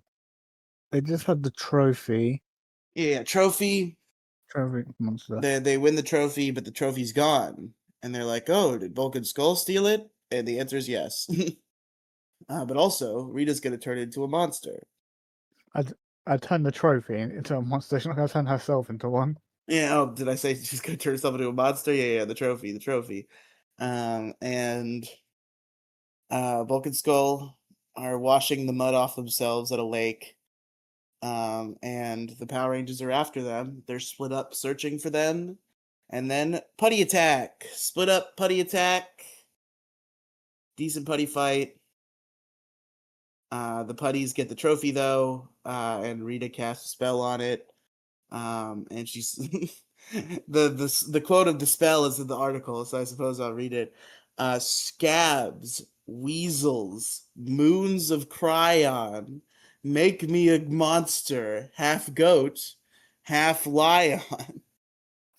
They just had the trophy. Yeah, trophy. Trophy monster. They win the trophy, but the trophy's gone. And they're like, oh, did Vulcan Skull steal it? And the answer is yes. But also, Rita's going to turn into a monster. I'd turn the trophy into a monster. She's not going to turn herself into one. Yeah, oh, did I say she's going to turn herself into a monster? Yeah, the trophy. And Vulcan Skull are washing the mud off themselves at a lake. And the Power Rangers are after them. They're split up searching for them. And then putty attack. Split up putty attack. Decent putty fight. The putties get the trophy though, and Rita casts a spell on it. And she's the quote of the spell is in the article, so I suppose I'll read it. Scabs, weasels, moons of cryon, make me a monster, half goat, half lion.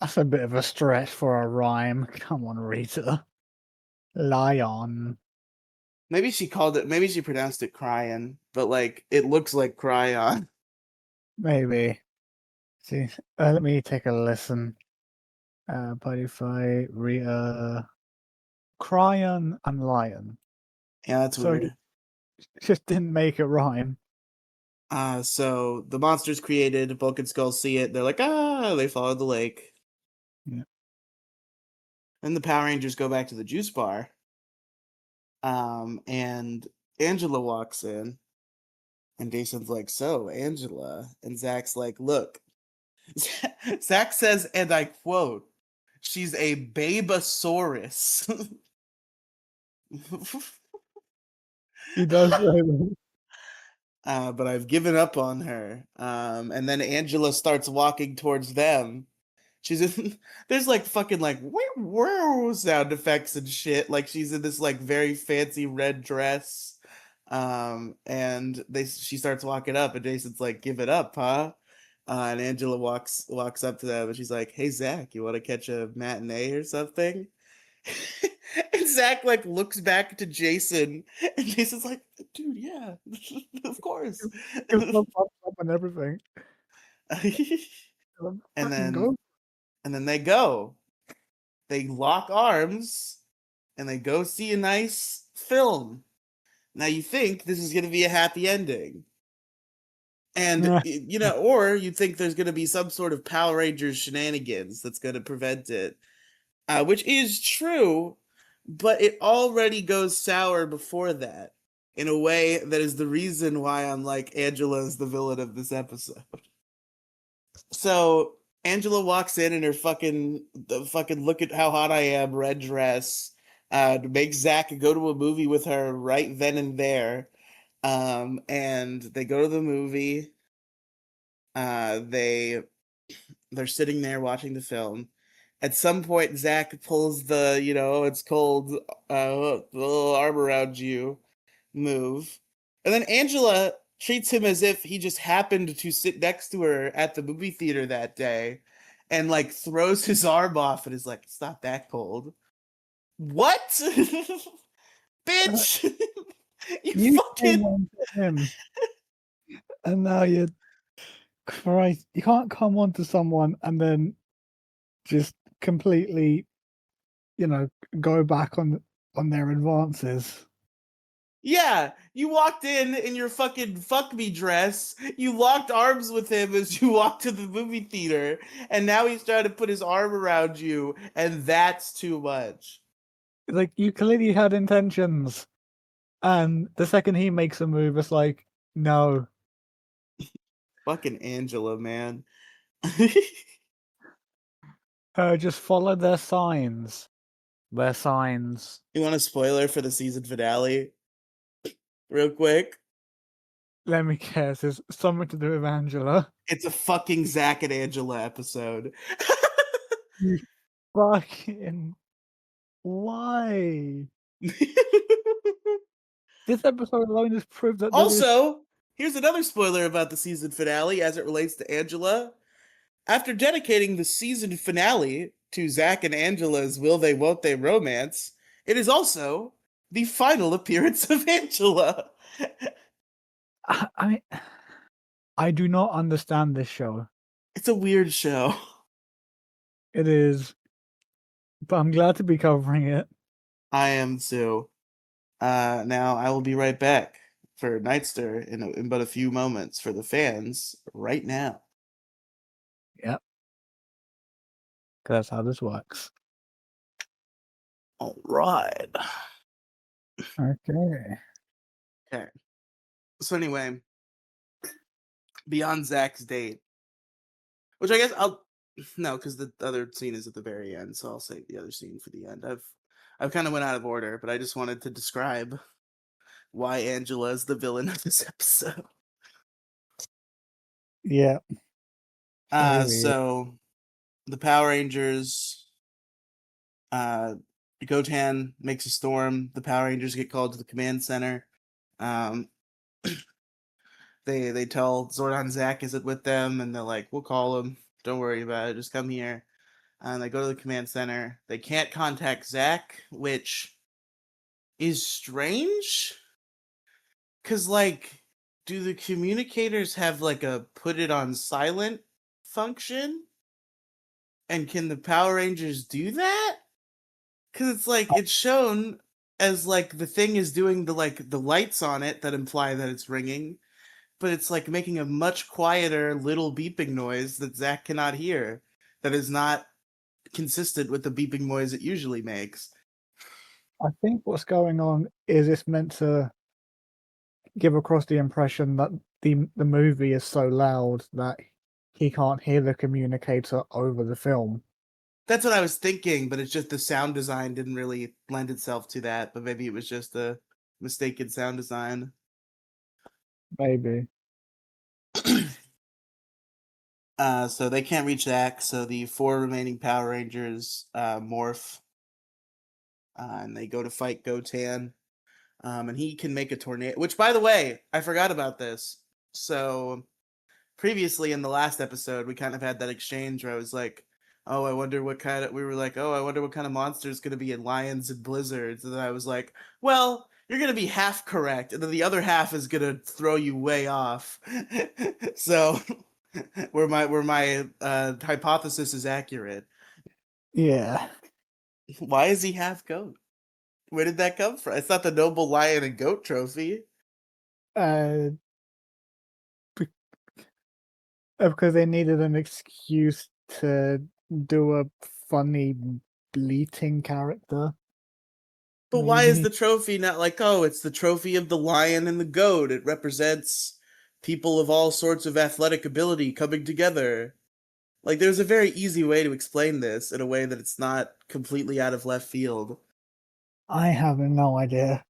That's a bit of a stretch for a rhyme. Come on, Rita. Lion. Maybe she pronounced it cryon, but like it looks like cryon. Maybe. See, let me take a listen. Buddy fight, Rita, Cryon, and Lion. Yeah, that's So weird. just didn't make it rhyme. So the monster's created, Vulcan Skulls see it, they're like, they follow the lake. Yeah. Then the Power Rangers go back to the juice bar. And Angela walks in. And Jason's like, so, Angela. And Zach's like, look. Zach says, and I quote, she's a babosaurus. He does say that. But I've given up on her. And then Angela starts walking towards them. She's in, there's like fucking like wow sound effects and shit. Like she's in this like very fancy red dress. And she starts walking up, and Jason's like, "Give it up, huh?" And Angela walks up to them, and she's like, "Hey Zach, you want to catch a matinee or something?" And Zach like looks back to Jason, and Jason's like, "Dude, yeah, of course." Gives them thumbs up and everything. and then Go. and then they go. They lock arms, and they go see a nice film. Now you think this is going to be a happy ending. And, or you think there's going to be some sort of Power Rangers shenanigans that's going to prevent it, which is true, but it already goes sour before that in a way that is the reason why I'm like, Angela is the villain of this episode. So Angela walks in her fucking look at how hot I am red dress, to make Zach go to a movie with her right then and there. And they go to the movie. They're sitting there watching the film. At some point, Zach pulls the, it's cold, little arm around you move. And then Angela treats him as if he just happened to sit next to her at the movie theater that day and like throws his arm off and is like, it's not that cold. What? Bitch! you fucking him. And now you're Christ, you can't come on to someone and then just completely, go back on their advances. Yeah, you walked in your fucking fuck me dress. You locked arms with him as you walked to the movie theater, and now he's trying to put his arm around you, and that's too much. Like, you clearly had intentions, and the second he makes a move, it's like, no. Fucking Angela, man. Just follow their signs. Their signs. You want a spoiler for the season finale? Real quick. Let me guess. It's something to do with Angela. It's a fucking Zach and Angela episode. You fucking... Why? This episode alone has proved that... Also, here's another spoiler about the season finale as it relates to Angela. After dedicating the season finale to Zach and Angela's will they won't they romance, it is also the final appearance of Angela. I mean, I do not understand this show. It's a weird show. It is, but I'm glad to be covering it. I am too. Now I will be right back for Nightster in but a few moments for the fans right now. Yep. 'Cause that's how this works. All right. Okay. Okay. So anyway, beyond Zach's date, which I guess I'll no, because the other scene is at the very end, so I'll save the other scene for the end. I've kind of went out of order, but I just wanted to describe why Angela is the villain of this episode. Yeah. So the Power Rangers, Gotan makes a storm. The Power Rangers get called to the command center. Um, they tell Zordon Zach isn't with them, and they're like, "We'll call him. Don't worry about it. Just come here." And they go to the command center. They can't contact Zach, which is strange. Cause like, do the communicators have like a put it on silent function? And can the Power Rangers do that? Cause it's like it's shown as like the thing is doing the lights on it that imply that it's ringing, but it's like making a much quieter little beeping noise that Zach cannot hear. That is not consistent with the beeping noise it usually makes. I think what's going on is it's meant to give across the impression that the movie is so loud that he can't hear the communicator over the film. That's what I was thinking, but it's just the sound design didn't really lend itself to that, but maybe it was just a mistaken sound design. Maybe. So they can't reach Zach, so the 4 remaining Power Rangers morph, and they go to fight Gotan. And he can make a tornado, which, by the way, I forgot about this. So previously in the last episode, we kind of had that exchange where I was like, oh, I wonder what kind of, we were like, oh, I wonder what kind of monster is going to be in Lions and Blizzards. And then I was like, well, you're going to be half correct. And then the other half is going to throw you way off. So where my hypothesis is accurate. Yeah. Why is he half goat? Where did that come from? It's not the Noble Lion and Goat trophy. Uh, because they needed an excuse to do a funny bleating character. But why is Maybe. the trophy not like, oh, it's the trophy of the lion and the goat? It represents people of all sorts of athletic ability coming together. Like, there's a very easy way to explain this in a way that it's not completely out of left field. I have no idea.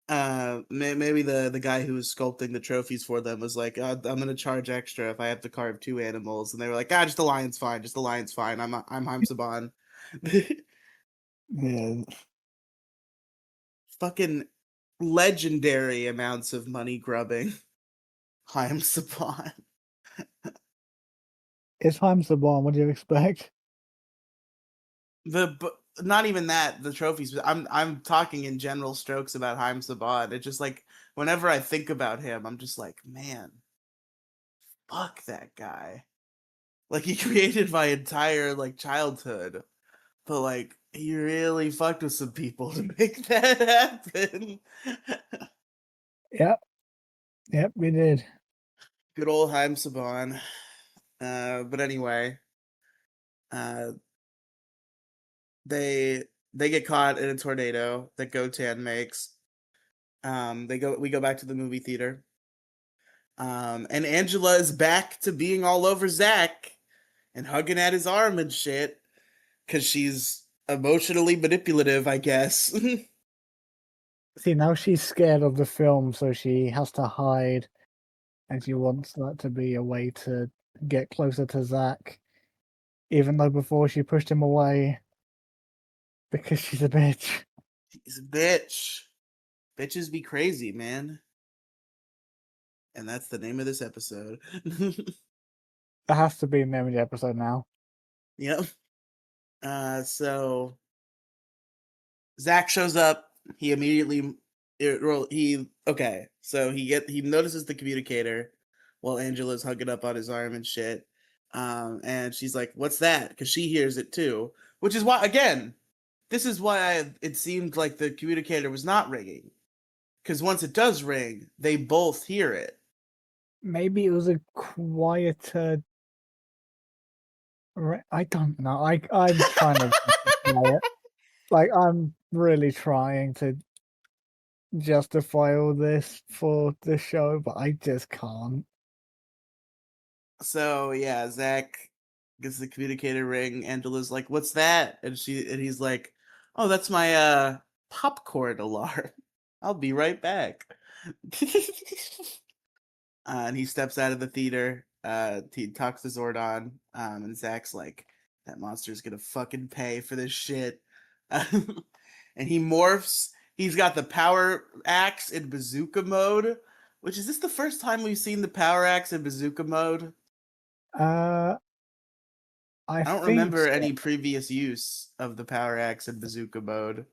Maybe the guy who was sculpting the trophies for them was like, I'm gonna charge extra if I have to carve 2 animals, and they were like, just the lion's fine, just the lion's fine. I'm Haim Saban. Yeah. Fucking legendary amounts of money grubbing. Haim Saban. It's Haim Saban. What do you expect? Not even that, the trophies, but I'm talking in general strokes about Haim Saban. It's just like whenever I think about him, I'm just like, man, fuck that guy. Like, he created my entire like childhood, but like he really fucked with some people to make that happen. Yep. Yep, we did. Good old Haim Saban. But anyway, uh, they they get caught in a tornado that Gotan makes. We go back to the movie theater. And Angela is back to being all over Zach and hugging at his arm and shit because she's emotionally manipulative, I guess. See, now she's scared of the film, so she has to hide, and she wants that to be a way to get closer to Zach, even though before she pushed him away because she's a bitch. She's a bitch. Bitches be crazy, man. And that's the name of this episode. That has to be the name of the episode now. Yep. So Zach shows up. He immediately So he notices the communicator while Angela's hugging up on his arm and shit. And she's like, "What's that?" Because she hears it too. Which is why, again, this is why it seemed like the communicator was not ringing. Because once it does ring, they both hear it. Maybe it was a quieter. I don't know. I'm trying to justify it. Like I'm really trying to justify all this for the show, but I just can't. So yeah, Zach gets the communicator ring. Angela's like, "What's that?" And he's like, "Oh, that's my popcorn alarm. I'll be right back." And he steps out of the theater. He talks to Zordon, and Zach's like, "That monster's gonna fucking pay for this shit." And he morphs. He's got the power axe in bazooka mode. Which is this the first time we've seen the power axe in bazooka mode? I I don't think remember so. any previous use of the power axe in bazooka mode.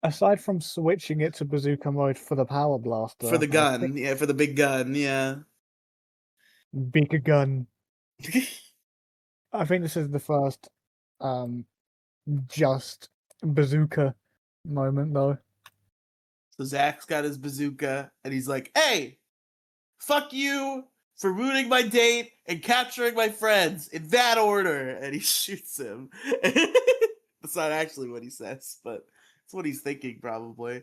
Aside from switching it to bazooka mode for the power For blaster, the I think gun, yeah, for the big gun, yeah. bigger gun. I think this is the first um just bazooka moment though. So Zach's got his bazooka, and he's like, "Hey, fuck you for ruining my date and capturing my friends in that order." And he shoots him. That's not actually what he says, but it's what he's thinking, probably.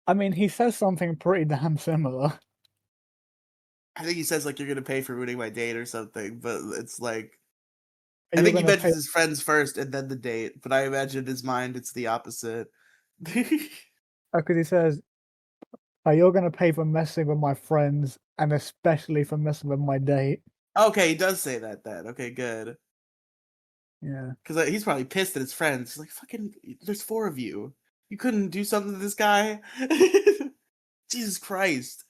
I mean, he says something pretty damn similar. I think he says, like, "You're gonna pay for ruining my date" or something, but it's like, Are I you think he gonna pay? mentions his friends first and then the date, but I imagine in his mind it's the opposite. Because he says, "You're gonna pay for messing with my friends, and especially for messing with my date." Okay, he does say that then. Okay, good. Yeah, Because he's probably pissed at his friends. He's like, "Fucking, there's four of you. You couldn't do something to this guy?" Jesus Christ.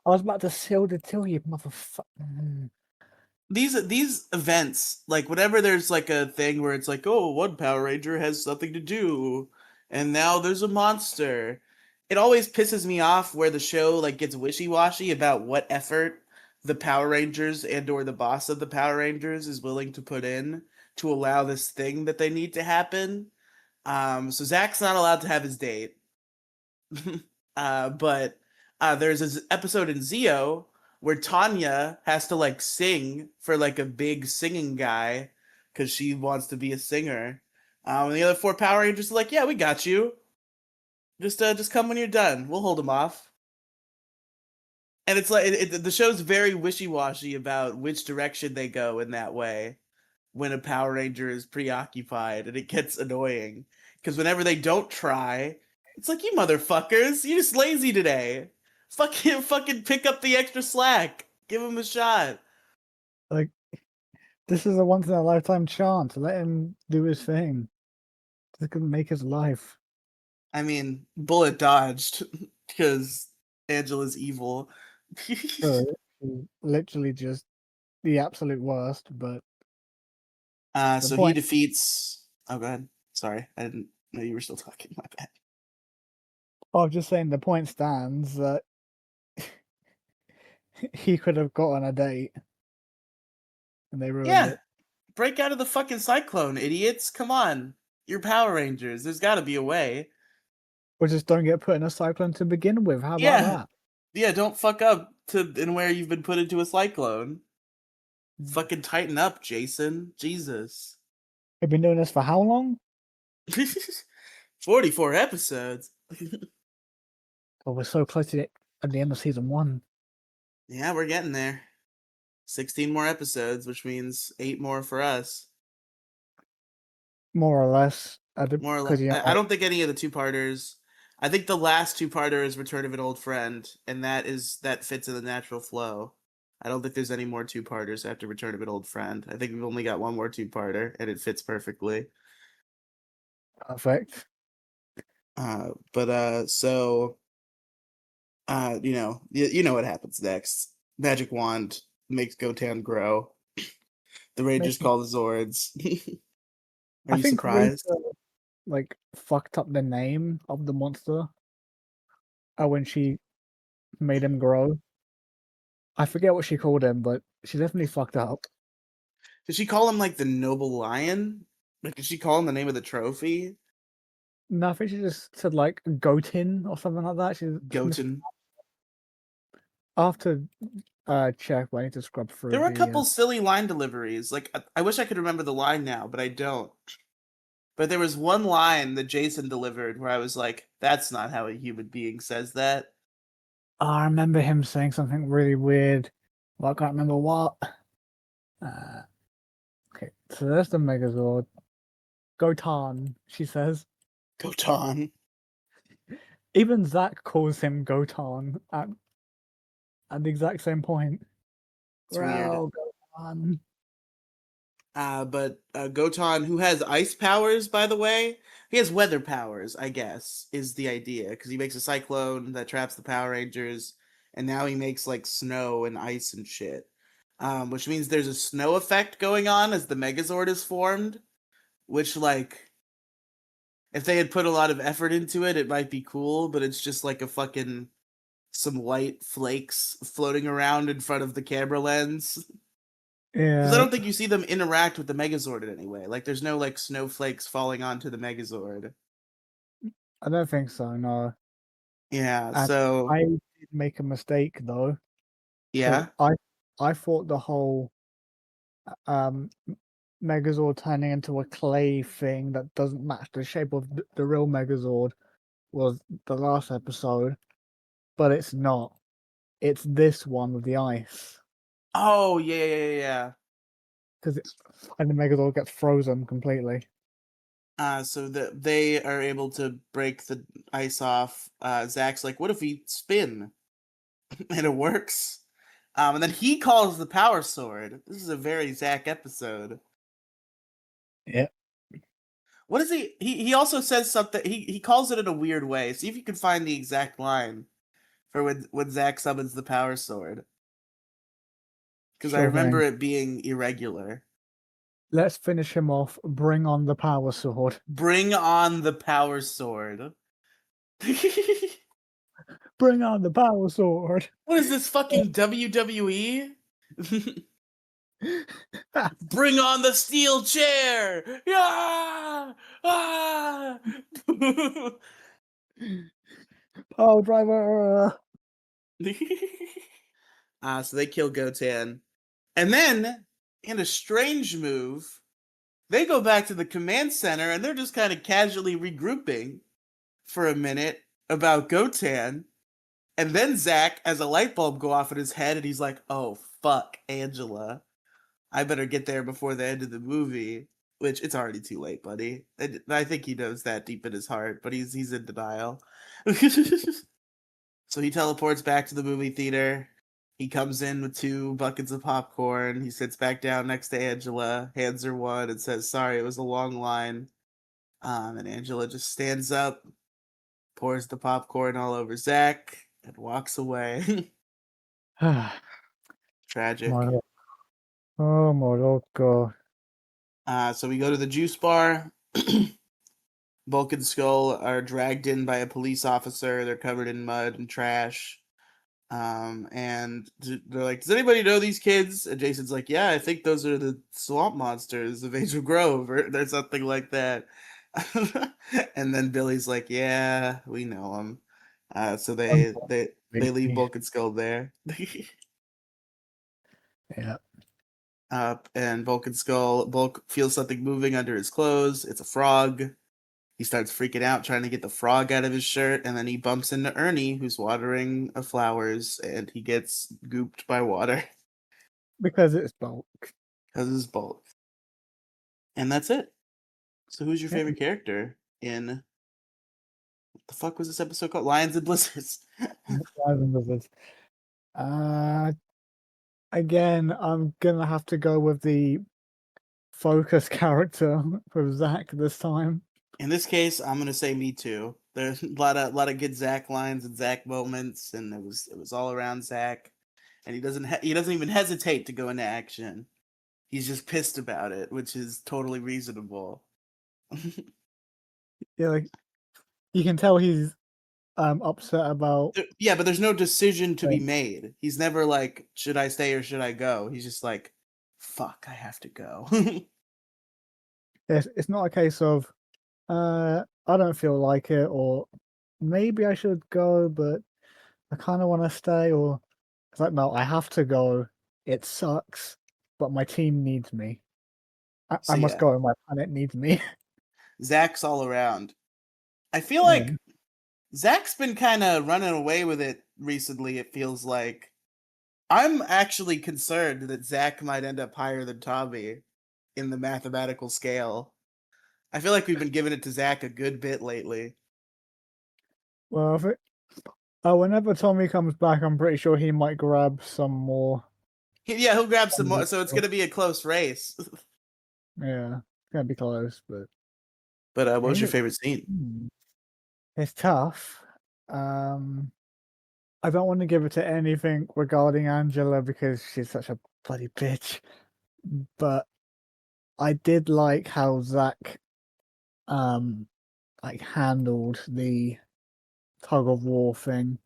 I was about to seal the deal, you motherfucker. These events, like whenever there's like a thing where it's like, "Oh, one Power Ranger has something to do, and now there's a monster." It always pisses me off where the show like gets wishy-washy about what effort the Power Rangers and or the boss of the Power Rangers is willing to put in to allow this thing that they need to happen. So Zach's not allowed to have his date. But there's this episode in Zeo where Tanya has to like sing for like a big singing guy because she wants to be a singer. And the other four Power Rangers are like, "Yeah, we got you. Just come when you're done. We'll hold him off." And it's like the show's very wishy-washy about which direction they go in that way when a Power Ranger is preoccupied, and it gets annoying because whenever they don't try, it's like, "You motherfuckers, you're just lazy today. Fucking pick up the extra slack. Give him a shot." Like, this is a once in a lifetime chance. Let him do his thing. This could make his life. I mean, bullet dodged because Angela's evil. Sure, he's literally just the absolute worst, but the So he point. defeats. Oh, go ahead. Sorry, I didn't know you were still talking. My bad. I was just saying the point stands that he could have gotten a date, and they ruined Yeah, it. break out of the fucking cyclone, idiots! Come on, you're Power Rangers. There's got to be a way. Or just don't get put in a cyclone to begin with. How about Yeah, that? yeah. Don't fuck up to in where you've been put into a cyclone. Fucking tighten up, Jason. Jesus. We've been doing this for how long? 44 episodes. Oh, we're so close to it at the end of season 1. Yeah, we're getting there. 16 more episodes, which means 8 more for us. More or less. More or less. Because, you I know, don't think any of the two-parters. I think the last two-parter is Return of an Old Friend, and that fits in the natural flow. I don't think there's any more two-parters after Return of an Old Friend. I think we've only got one more two-parter, and it fits perfectly. perfect. So you know what happens next. Magic wand makes Gotan grow. The Rangers Making, call the Zords. Are I you think surprised? like fucked up the name of the monster when she made him grow. I forget what she called him, but she definitely fucked up. Did she call him like the noble lion? Like, did she call him the name of the trophy? No, I think she just said like Gotin or something like that. Goten. After check, but I need to scrub There through were a the. couple silly line deliveries. Like, I wish I could remember the line now, but I don't. But there was one line that Jason delivered where I was like, that's not how a human being says that. I remember him saying something really weird. Well, I can't remember what. Uh, okay, so there's the Megazord. Gotan, she says. Gotan. Even Zack calls him Gotan at the exact same point. It's weird. Well, Gotan. But Gotan, who has ice powers, by the way, he has weather powers, I guess, is the idea. Because he makes a cyclone that traps the Power Rangers, and now he makes like snow and ice and shit. Which means there's a snow effect going on as the Megazord is formed, which, like, if they had put a lot of effort into it, it might be cool, but it's just like a fucking some white flakes floating around in front of the camera lens. Because I Yeah, don't think you see them interact with the Megazord in any way. Like, there's no like snowflakes falling onto the Megazord. I don't think so, no. Yeah. And So I did make a mistake though, because yeah. I thought the whole um Megazord turning into a clay thing that doesn't match the shape of the real Megazord was the last episode, but it's not. It's this one with the ice. Oh yeah. Because and the Megazord gets frozen completely. So that they are able to break the ice off. Zach's like, "What if we spin?" and it works. And then he calls the Power Sword. This is a very Zach episode. Yeah. What is he? He also says something. He calls it in a weird way. See if you can find the exact line for when Zach summons the Power Sword. Because I Sure remember thing. it being irregular. Let's finish him off. Bring on the Power Sword. Bring on the Power Sword. Bring on the Power Sword. What is this fucking WWE? Bring on the steel chair! Yeah! Ah! Power Driver. So they kill Gotan. And then, in a strange move, they go back to the command center and they're just kind of casually regrouping for a minute about Gotan. And then Zach has a light bulb go off in his head and he's like, oh, fuck, Angela. I better get there before the end of the movie. Which, it's already too late, buddy. And I think he knows that deep in his heart, but he's in denial. So he teleports back to the movie theater. He comes in with 2 buckets of popcorn. He sits back down next to Angela, hands her one, and says, "Sorry, it was a long line." And Angela just stands up, pours the popcorn all over Zach, and walks away. Tragic. My, oh my Lord God. So we go to the juice bar. Bulk and Skull are dragged in by a police officer. They're covered in mud and trash. And they're like, "Does anybody know these kids?" And Jason's like, "Yeah, I think those are the swamp monsters of Angel Grove, or something like that." And then Billy's like, "Yeah, we know them." So they leave Unfortunately. Bulk and Skull there. Yeah. And Bulk feels something moving under his clothes. It's a frog. He starts freaking out, trying to get the frog out of his shirt, and then he bumps into Ernie, who's watering flowers, and he gets gooped by water Because it's bulk. because it's Bulk. And that's it. So, who's your Yeah. favorite character in what the fuck was this episode called? Lions and Blizzards. Lions and Wizards. Uh, again, I'm gonna have to go with the focus character with Zach this time. In this case, I'm gonna say me too. There's a lot of good Zach lines and Zach moments, and it was all around Zach. And he doesn't even hesitate to go into action. He's just pissed about it, which is totally reasonable. Yeah, like you can tell he's upset about. Yeah, but there's no decision to be Things. made. He's never like, should I stay or should I go? He's just like, fuck, I have to go. It's not a case of I don't feel like it, or maybe I should go, but I kind of want to stay, or it's like no, I have to go. It sucks, but my team needs me. I So must yeah, go, and my planet needs me. Zach's all around. I feel Yeah. like Zach's been kind of running away with it recently, it feels like. I'm actually concerned that Zach might end up higher than Tommy in the mathematical scale. I feel like we've been giving it to Zach a good bit lately. Well, whenever Tommy comes back, I'm pretty sure he might grab some more. Yeah, he'll grab some more, so it's Stuff. going to be a close race. Yeah, it's gonna be close, but But what was your it, favorite scene? it's tough. Um, I don't want to give it to anything regarding Angela because she's such a bloody bitch. But I did like how Zach um like handled the tug of war thing.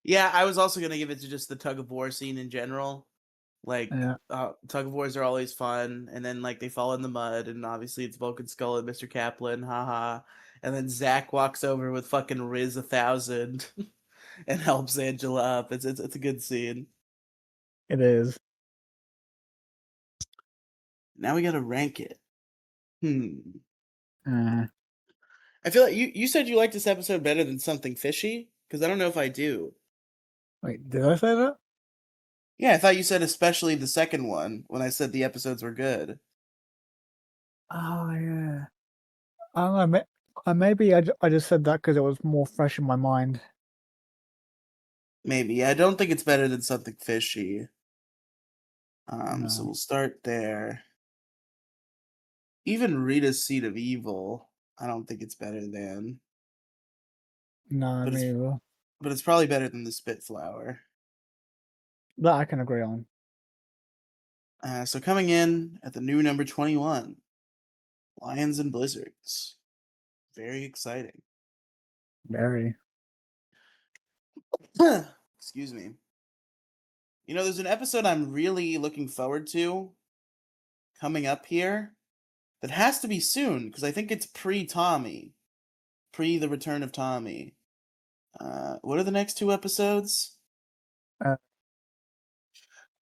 Yeah, I was also going to give it to just the tug of war scene in general. Like, Yeah, tug of wars are always fun, and then like they fall in the mud, and obviously it's Vulcan Skull and Mr. Kaplan, haha. And then Zach walks over with fucking Riz 1000 and helps Angela up. It's a good scene. it is. Now we gotta rank it. Uh, I feel like you said you liked this episode better than something fishy, because I don't know if I do. Wait, did I say that? Yeah, I thought you said especially the second one when I said the episodes were good. Oh yeah. I don't know. Maybe I just said that because it was more fresh in my mind. Maybe. I don't think it's better than something fishy. So No, we'll start there. Even Rita's Seed of Evil, I don't think it's better than, no, but me it's either. but it's probably better than the Spitflower. That I can agree on. So coming in at the new number 21, Lions and Blizzards. Very exciting. Very. Excuse me. You know, there's an episode I'm really looking forward to coming up here that has to be soon because I think it's pre-Tommy, pre the return of Tommy. What are the next two episodes? Uh,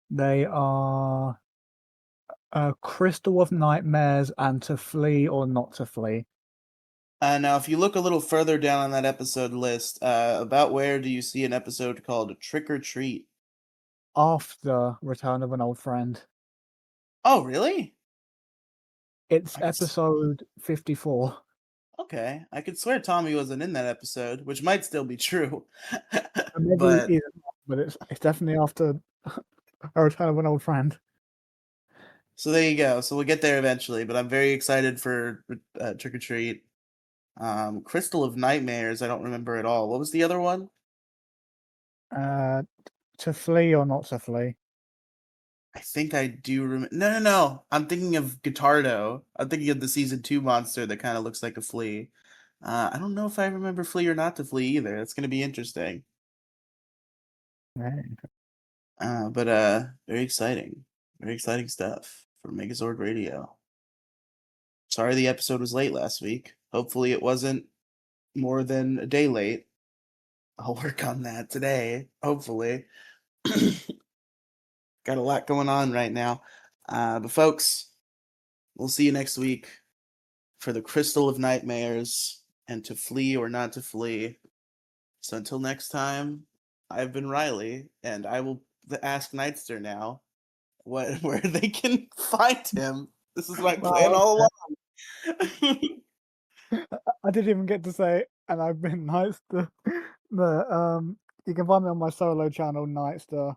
they are Crystal of Nightmares and To Flee or Not to Flee. Now, if you look a little further down on that episode list, about where do you see an episode called Trick or Treat? After Return of an Old Friend. Oh, really? It's I could, episode 54. okay, I could swear Tommy wasn't in that episode, which might still be true. And maybe But even not, but it's definitely after A Return of an Old Friend. so there you go. So we'll get there eventually. But I'm very excited for Trick or Treat. Crystal of Nightmares. I don't remember at all. What was the other one? Uh, to Flee or Not to Flee. I think I do remember. No, no, no. I'm thinking of Guitardo. I'm thinking of the season 2 monster that kind of looks like a flea. I don't know if I remember Flea or Not to Flee either. It's going to be interesting. Right. But very exciting. Very exciting stuff for Megazord Radio. Sorry the episode was late last week. Hopefully it wasn't more than a day late. I'll work on that today, hopefully. Got a lot going on right now. But folks, we'll see you next week for the Crystal of Nightmares and To Flee or Not to Flee. So until next time, I've been Riely, and I will ask Nightster now where they can find him. This is my plan Well, all along. I didn't even get to say, and I've been nice to the you can find me on my solo channel, Nightster,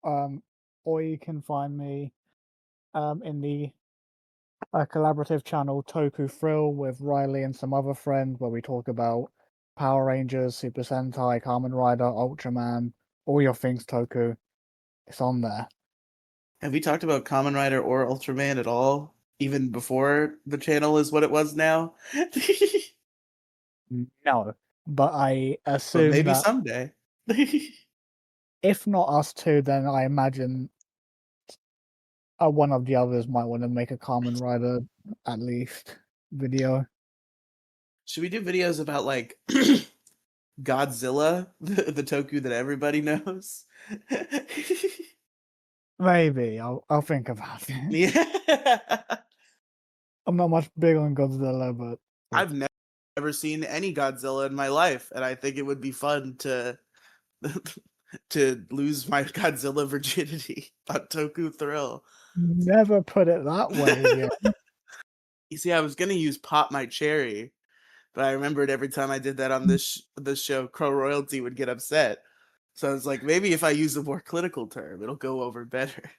or you can find me in the collaborative channel Toku Thrill with Riley and some other friends where we talk about Power Rangers, Super Sentai, Kamen Rider, Ultraman, all your things Toku. It's on there. Have we talked about Kamen Rider or Ultraman at all? Even before the channel is what it was now? No, but I But assume maybe that someday. if not us two, then I imagine one of the others might want to make a Kamen Rider at least video. Should we do videos about like Godzilla, the Toku that everybody knows? Maybe I'll think about it. Yeah. I'm not much big on Godzilla, but I've never seen any Godzilla in my life, and I think it would be fun to to lose my Godzilla virginity on Toku Thrill. never put it that way. Yeah, You see, I was gonna use Pop My Cherry, but I remembered every time I did that on this show, Crow Royalty would get upset. So I was like, maybe if I use a more clinical term, it'll go over better.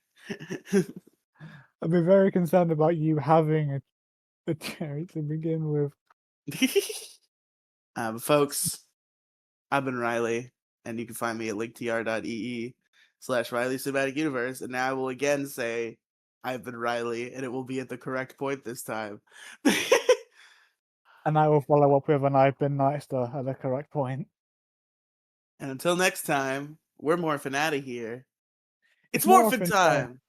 I'd be very concerned about you having a cherry to begin with. Folks, I've been Riely, and you can find me at linktr.ee/Riely Cinematic Universe. And now I will again say, I've been Riely, and it will be at the correct point this time. And I will follow up with an I've been Nightster at the correct point. And until next time, we're morphin' out of here. It's Morphin' morphin' time. time!